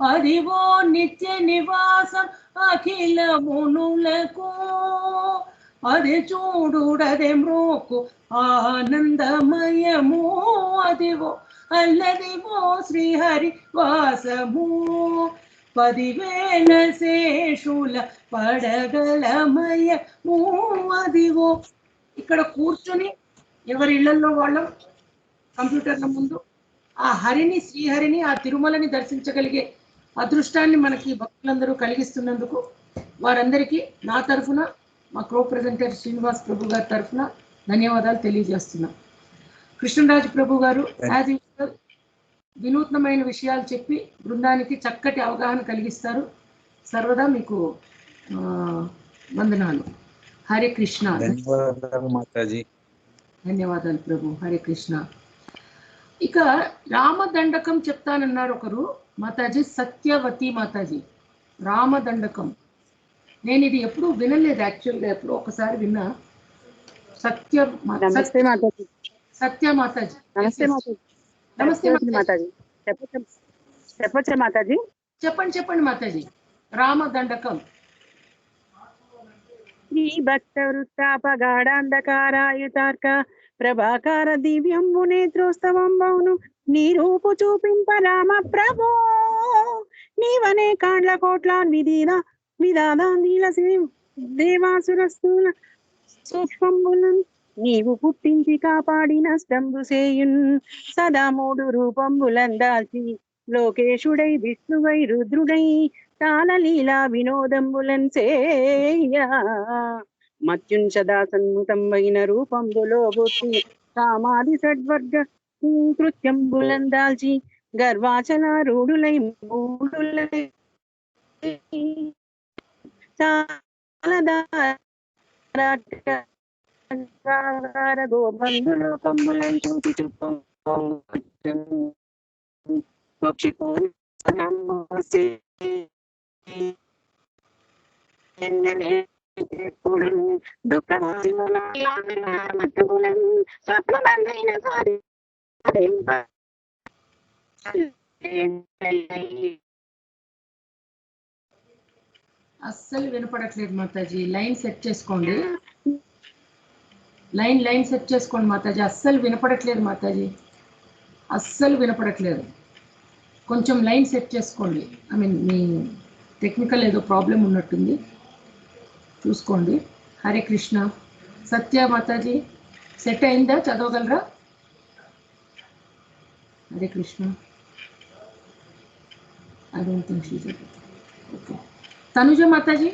అదివో నిత్య నివాసం అఖిల మునులకు అది చూడుడదే మ్రోకు ఆనందమయము అదివో అల్లదివో శ్రీహరి వాసము 10,000 శేషుల పడగలమయము అదివో. ఇక్కడ కూర్చొని ఎవరి ఇళ్లలో వాళ్ళం కంప్యూటర్ల ముందు ఆ హరిని శ్రీహరిని ఆ తిరుమలని దర్శించగలిగే అదృష్టాన్ని మనకి భక్తులందరూ కలిగిస్తున్నందుకు వారందరికీ నా తరఫున మా కో ప్రెజెంటర్ శ్రీనివాస్ ప్రభు గారి తరఫున ధన్యవాదాలు తెలియజేస్తున్నాం. కృష్ణరాజు ప్రభు గారు యాజ్ యూజువల్ వినూత్నమైన విషయాలు చెప్పి బృందానికి చక్కటి అవగాహన కలిగిస్తారు. సర్వదా మీకు వందనాలు. హరే కృష్ణ. ధన్యవాదాలు మాతాజీ. ధన్యవాదాలు ప్రభు. హరే కృష్ణ. ఇక రామదండకం చెప్తానన్నారు ఒకరు మాతాజీ, సత్యవతి మాతాజీ. రామదండకం నేను ఇది ఎప్పుడు వినలేదు, యాక్చువల్గా ఎప్పుడు ఒకసారి విన్నా. సత్య నమస్తే మాతాజీ. సత్య మాతాజీ. నమస్తే మాతాజీ. నమస్తే మాతాజీ. చెప్పచ్చా మాతాజీ? చెప్పండి చెప్పండి మాతాజీ. రామదండకం. శ్రీ భక్త వృత్తాపగాఢాంధకారాయుతార్క ప్రభాకార దివ్యంబు నేత్రోత్సవంబౌను నీ రూపు చూపింప రామ ప్రభో నీవనే కాండ్ల కోట్ల విధాన దేవాసురస్తుల సూక్ష్మంబులను నీవు పుట్టించి కాపాడిన స్తంభు సేయున్ సదా 3 రూపంబులందాల్చి లోకేశుడై విష్ణువై రుద్రుడై తాళలీలా వినోదంబులన్ సేయ మత్యున్ సదా సన్ముతంబైన రూపంబులో బుద్ధి కామాది షడ్వర్గ కృత్యంబులందాల్చి గర్వాచలారూఢులై మూఢులై గోబంధులోకంబులను చూసి చుట్టం అస్సలు వినపడట్లేదు మాతాజీ. లైన్ సెట్ చేసుకోండి. లైన్ సెట్ చేసుకోండి మాతాజీ. అస్సలు వినపడట్లేదు మాతాజీ, అస్సలు వినపడట్లేదు. కొంచెం లైన్ సెట్ చేసుకోండి. ఐ మీన్ మీ టెక్నికల్ ఏదో ప్రాబ్లం ఉన్నట్టుంది, చూసుకోండి. హరే కృష్ణ. సత్య మాతాజీ సెట్ అయిందా? చదవగలరా? Hare Krishna. I don't think she is okay. Tanuja Mataji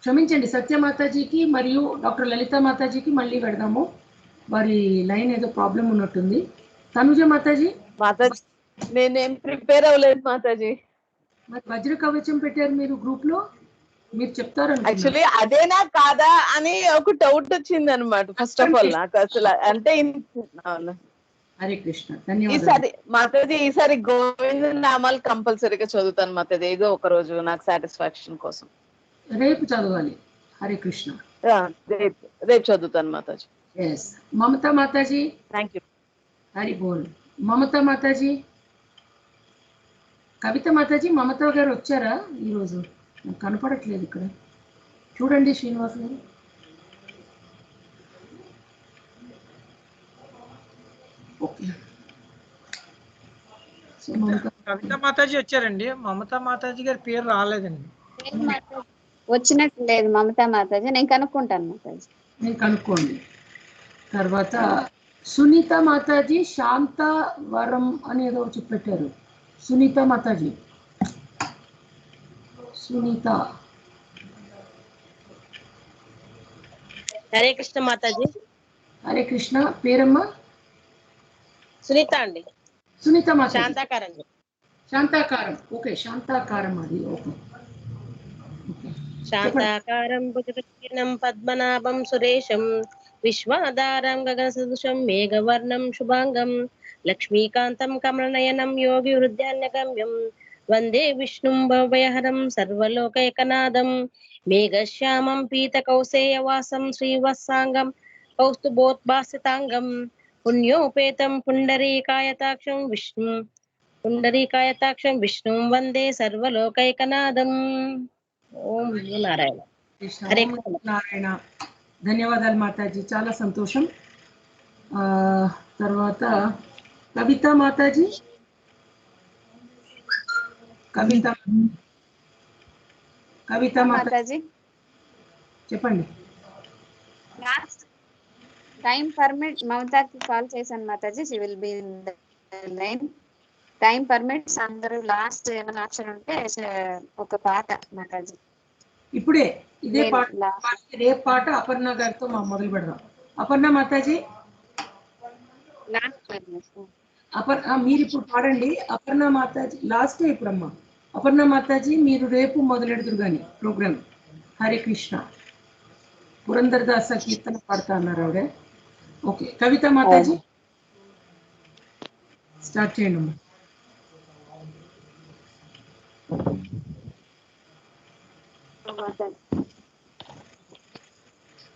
క్షమించండి. సత్య మాతాజీకి మరియు డాక్టర్ లలిత మాతాజీకి మళ్ళీ పెడదాము, వారి లైన్ ఏదో ప్రాబ్లం ఉన్నట్టుంది. తనుజ మాతాజీ. మాతాజీ నేనేం ప్రిపేర్ అవ్వలేదు మాతాజీ. మరి వజ్ర కవచం పెట్టారు మీరు గ్రూప్ లో, మీరు చెప్తారు. యాక్చువల్లీ అదేనా కాదా అని ఒక డౌట్ వచ్చింది అనమాట. ఫస్ట్ ఆఫ్ ఆల్ నాకు అసలు అంటే హరే కృష్ణ. ధన్యవాదాలు. ఈసారి మాతాజీ ఈసారి గోవింద నామాలు కంపల్సరీగా చదువుతాను మాతాజీ, ఏదో ఒక రోజు నాకు సాటిస్ఫాక్షన్ కోసం. రేపు చదవాలి. హరే కృష్ణ. రేపు చదువుతాను మాతాజీ. Yes. Mamata Mataji. Thank you. Hari బోల్. మమతా మాతాజీ. కవిత మాతాజీ. మమతా గారు వచ్చారా ఈరోజు? నాకు కనపడట్లేదు ఇక్కడ, చూడండి శ్రీనివాస్ గారు. ఓకే. కవిత మాతాజీ వచ్చారండి. మమతా మాతాజీ గారి పేరు రాలేదండి. వచ్చినట్టు లేదు మమతా మాతాజీ. నేను కనుక్కుంటాను మాతాజీ. నేను కనుక్కోండి. తర్వాత సునీత మాతాజీ, శాంత వరం అని ఏదో చెప్పారు. సునీత మాతాజీ. సునీత. హరే కృష్ణ మాతాజీ. హరే కృష్ణ. పేరమ్మా? సునీత అండి. సునీత మాతాజీ. శాంతాకారం. శాంతాకారం. ఓకే, శాంతాకారం అది. ఓకే. శాంతాకారం భుజగశయనం పద్మనాభం సురేశం విశ్వాధారం గగన సదృశం మేఘవర్ణం శుభాంగం లక్ష్మీకాంతం కమలనయనం యోగి హృదయాన్యగమ్యం వందే విష్ణుం భవభయహరం సర్వలోకైకనాథం మేఘశ్యామం పీతకౌసేయవాసం శ్రీవత్సాంగం కౌస్తుభోద్భాసితాంగం పుణ్యోపేతం పుండరీకాయతాక్షం విష్ణుం వందే సర్వలోకైకనాథం. ఓం నమో నారాయణ. హరే కృష్ణ. నారాయణ. ధన్యవాదాలు మాతాజీ, చాలా సంతోషం. తర్వాత కవిత మాతాజీ. కవిత మాతాజీ చెప్పండి. టైం పర్మిట్ మమతాకి కాల్ చేశాను Mataji, she will be in the line. Time permits అందరూ లాస్ట్ ఏమైనా ఆప్షన్ ఉంటే ఒక పాట మాతాజీ. ఇప్పుడే ఇదే పాట, రేపు పాట అపర్ణ గారితో మొదలు పెడదాం. అపర్ణ మాతాజీ మీరు ఇప్పుడు పాడండి. అపర్ణ మాతాజీ లాస్ట్ ఇప్పుడమ్మా. అపర్ణ మాతాజీ మీరు రేపు మొదలెడుతురు కానీ ప్రోగ్రామ్. హరే కృష్ణ. పురందరదాస కీర్తన పాడుతా అన్నారు ఆవిడ. ఓకే, కవిత మాతాజీ స్టార్ట్ చేయండి అమ్మా.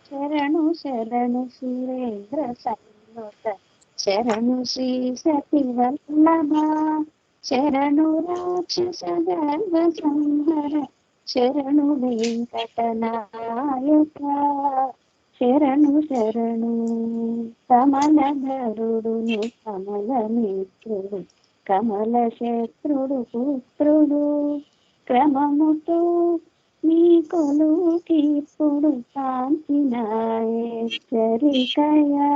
శరణు శరణు సురేంద్ర సన్నుత శరణు శ్రీ సతి వల్లభ శరణు రాక్షస గర్వ సంహర శరణు వెంకటనాయక శరణు శరణు కమలధరుడును కమల మిత్రుడు కమల శత్రుడు పుత్రుడు క్రమముతో నీ కొలుకి ఇప్పుడు కాంతినాయకయా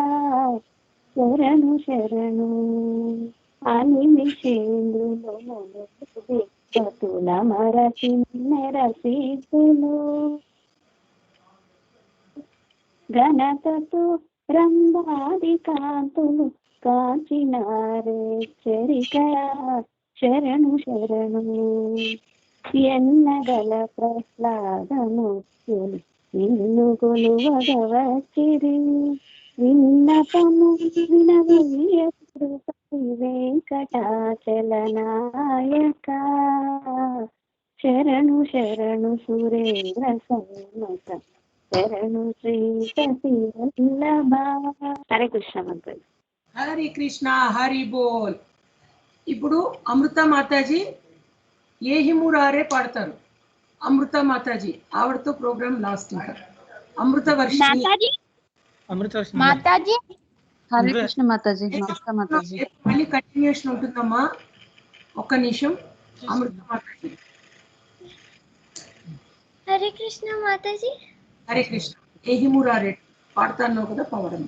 శరణు శరణు అనిమిషేంద్రులు మొదల మరసిద్ధులు ఘనతతో రంభాది కాంతులు కాంచినారే చరికయా శరణు శరణు ఎన్నగల ప్రహ్లాదముఖ్యులు నిన్ను కొలువగవచ్చిరి విన్నపము వినవీయపతి వెంకటాచలనాయక శరణు శరణు సురేంద్ర సన్నుత శరణు శ్రీ సతి వల్లభ. హరే కృష్ణ మంత్రి. హరే కృష్ణ. హరి బోల్. ఇప్పుడు అమృత మాతాజీ ఏహిమురారే పాడతారు. అమృత మాతాజీ ఆవిడతో ప్రోగ్రామ్ లాస్ట్. ఇంకా అమృత వర్షిణి మాతాజీ. హరే కృష్ణ మాతాజీ. నమస్తే మాతాజీ. మళ్ళీ కంటిన్యూషన్ ఉంటుందమ్మా. ఒక్క నిమిషం. అమృత మాతాజీ. హరే కృష్ణ మాతాజీ. హరే కృష్ణ. ఏహిమురారే పాడతాను కదా, పవరం.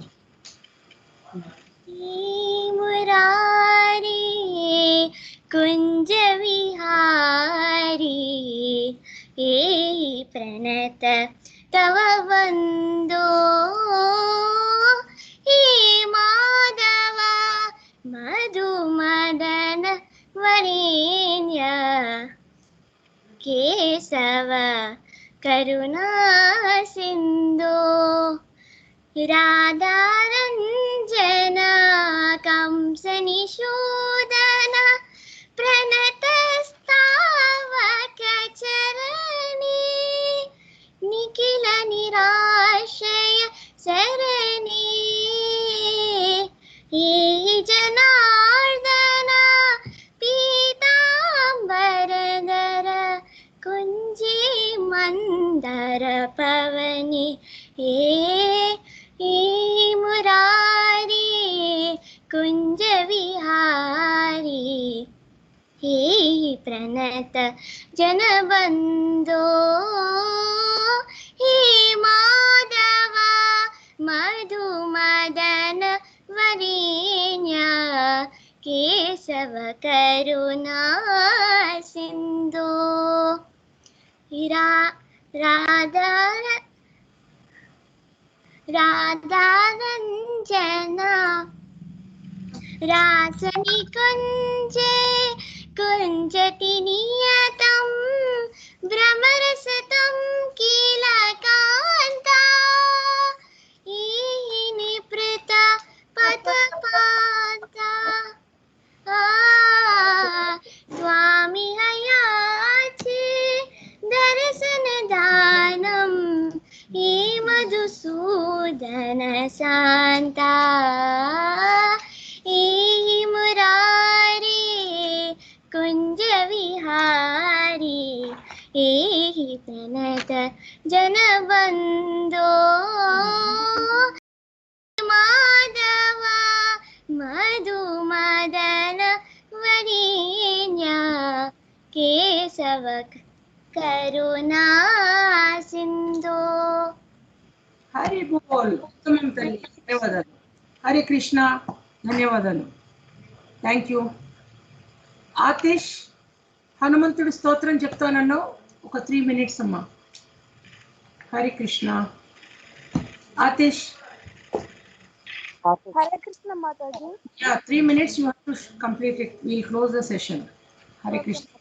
మురారి कुंज विहारी ए प्रणत तव वंदो हे माधव मधु मदन वरेण्य केशव करुणा सिंधु राधा रंजन कंस निषूदन प्रणतस्तावक चरणी निखिल निराशय शरणी ये जनार्दन पीतांबरधर कुंजी मंदर पवनी हे मुरारी कुंज विहारी हे प्रणत जनबंधो हे माधव मधु मदन वरेण्य केशव करुणा सिंधु राधा रंजना रासनि कुंजे कुंजति नियतं भ्रमरसतं कीलकान्ता निपृत पथपाता स्वामी मन शांता एहि मुरारी कुंज विहारी एहि प्रणत जन बंदो माधवा मधु मदन वरेण्या केशव करुणा सिंधु. హరి బోల్. ఉత్తమం తల్లి, ధన్యవాదాలు. హరే కృష్ణ, ధన్యవాదాలు. Thank you. ఆతిష్, హనుమంతుడి స్తోత్రం చెప్తానన్నావు, ఒక 3 minutes అమ్మా. Hare Krishna. Atish. Hare Krishna Mataji. Yeah, 3 minutes you have to complete it. We'll close the session. Hare Krishna.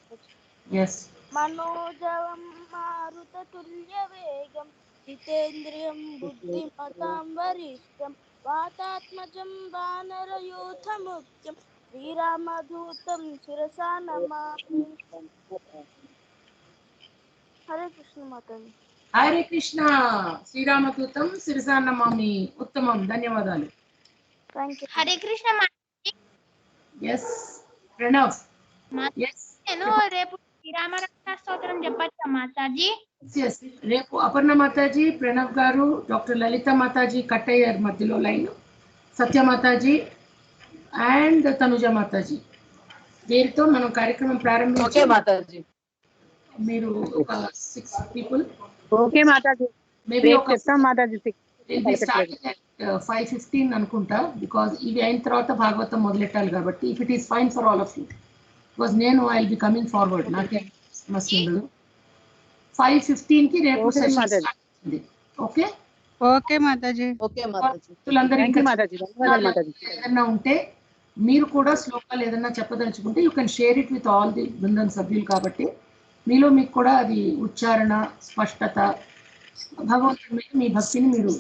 Yes. మనోజవం మారుతతుల్య వేగం జితేంద్రియం బుద్ధిమతాం వరిష్టం వాతాత్మజం వానరయూథముఖ్యం శ్రీరామదూతం శిరసా నమామి. హరే కృష్ణ మాతాజీ. హరే కృష్ణ. శ్రీరామదూతం శిరసా నమామి. ఉత్తమం, ధన్యవాదాలు. హరే కృష్ణ మాతాజీ. ఎస్ ప్రణవ్. ఎస్ నేను రేపు శ్రీరామరక్షణ స్తోత్రం చెప్పచ్చా మాతాజీ? ఎస్ రేపు అపర్ణ మాతాజీ, ప్రణవ్ గారు, డాక్టర్ లలిత మాతాజీ కట్ అయ్యారు మధ్యలో line, Satya Mataji and Tanuja Mataji. వీరితో మనం కార్యక్రమం ప్రారంభించి మాతాజీ మీరు ఒక 6 people. ఓకే మాతాజీ. మేబీ ఒక చెప్తాం మాతాజీ. 5:15 అనుకుంటా, బికాజ్ ఇవి అయిన తర్వాత భాగవతం మొదలెట్టాలి కాబట్టి. If it is fine for all of you, because నేను I will be coming forward, నాకే సమస్య ఉండదు. 5:15కి రేపు సెషన్ స్టార్ట్ అవుతుంది. ఓకే ఓకే మాతాజీ. ఓకే మాతాజీ. ఏదన్నా ఉంటే మీరు కూడా శ్లోకాలు ఏదన్నా చెప్పదలుచుకుంటే you can share it with all the బృందం సభ్యులు కాబట్టి మీలో మీకు కూడా అది ఉచ్చారణ, స్పష్టత, భగవంతుడి మీద మీ భక్తిని మీరు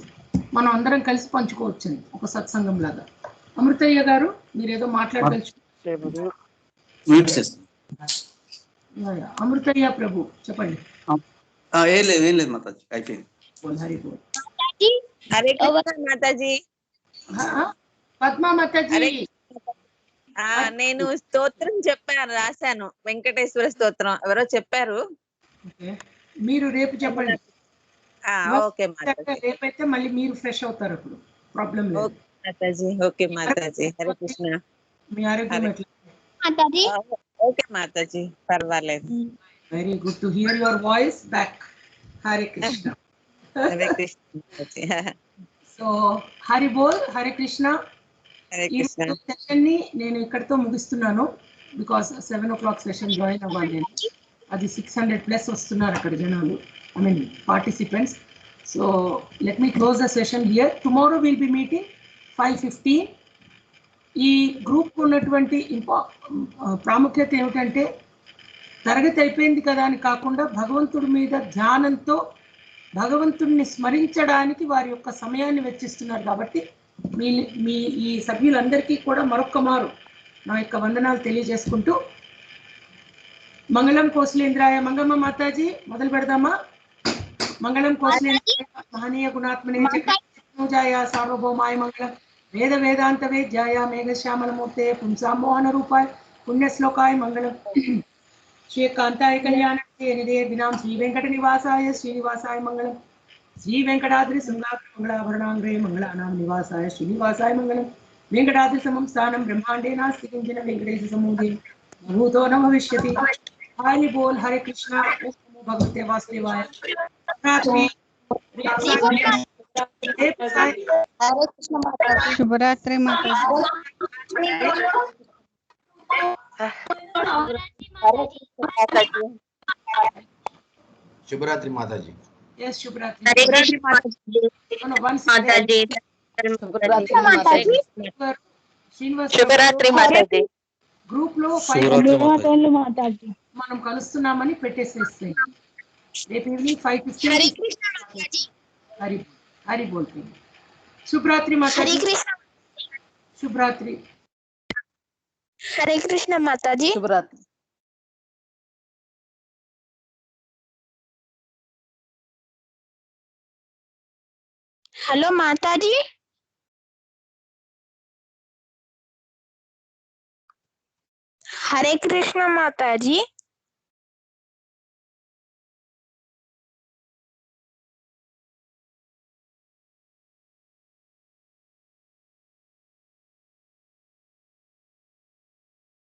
మనం అందరం కలిసి పంచుకోవచ్చు ఒక సత్సంగం లాగా. అమృతయ్య గారు మీరు ఏదో మాట్లాడదలుచుకుంటారు. అమృతయ్య ప్రభు చెప్పండి. ఏం లేదు మాతాజీ, అయిపోయింది. హరి బోల్. హరే కృష్ణ మాతాజీ. పద్మా మాతాజీ. నేను స్తోత్రం చెప్పాను, రాశాను, వెంకటేశ్వర స్తోత్రం ఎవరో చెప్పారు. మీరు రేపు చెప్పండి. ఓకే మాతాజీ. రేపైతే మళ్ళీ మీరు ఫ్రెష్ అవుతారు, అప్పుడు ప్రాబ్లం లేదు మాతాజీ. ఓకే మాతాజీ. హరే కృష్ణ. మీ ఆరోగ్యం ఎట్లా? ఓకే మాతాజీ, పర్వాలేదు. Very good to hear your voice back. Hare Krishna. Hare Krishna. So Hari బోల్. హరే కృష్ణ. ఈ సెషన్ ని నేను ఇక్కడితో ముగిస్తున్నాను, బికాస్ 7 o'clock సెషన్ జాయిన్ అవ్వాలి నేను. అది 600+ వస్తున్నారు అక్కడ జనాలు, I mean participants. So let me close the session here. Tomorrow will be meeting 5:15. ఈ గ్రూప్ ఉన్నటువంటి ప్రాముఖ్యత ఏమిటంటే తరగతి అయిపోయింది కదా అని కాకుండా భగవంతుడి మీద ధ్యానంతో భగవంతుడిని స్మరించడానికి వారి యొక్క సమయాన్ని వెచ్చిస్తున్నారు కాబట్టి మీ ఈ సభ్యులందరికీ కూడా మరొక్క మారు నా యొక్క వందనాలు తెలియజేసుకుంటూ, మంగళం కోసలేంద్రాయ. మంగమ్మ మాతాజీ మొదలు పెడదామా? మంగళం కోసలేంద్రాయ మహనీయ గుణాత్మనే జయ సార్వభౌమాయ మంగళం వేద వేదాంత వేద్యాయ మేఘశ్యామలమూర్తే పుంసాం మోహన రూపాయ పుణ్యశ్లోకాయ మంగళం శ్రీకాంతాయ కళ్యాణే నిదే దినాం శ్రీ వెంకట నివాసాయ శ్రీనివాసాయ మంగళం శ్రీ వెంకటాద్రి శృంగాగ్ర మంగళాభరణాంగ్రే మంగళానాం నివాసాయ శ్రీనివాసాయ మంగళం వెంకటాద్రి సమం స్థానం బ్రహ్మాండే నాస్తి కించన వెంకటేశ సమూహే భూతో న భవిష్యతి. హరి బోల్. హరే కృష్ణ. భగవతే వాసుదేవాయ. శుభరాత్రి మాతాజీ. శుభరాత్రి మాతాజీ. Yes, Shubhratri. శుభరాత్రి మాతాజీ. శుభరాత్రి మాతాజీ. గ్రూప్ లో మనం కలుస్తున్నామని పెట్టేసేస్తే రేపు ఈవినింగ్ 5:15. హరి బోల్. శుభరాత్రి మాతాజీ. శుభరాత్రి. హరే కృష్ణ మాతాజీ. శుభరాత్రి. హలో మాతాజీ. హరే కృష్ణ మాతాజీ.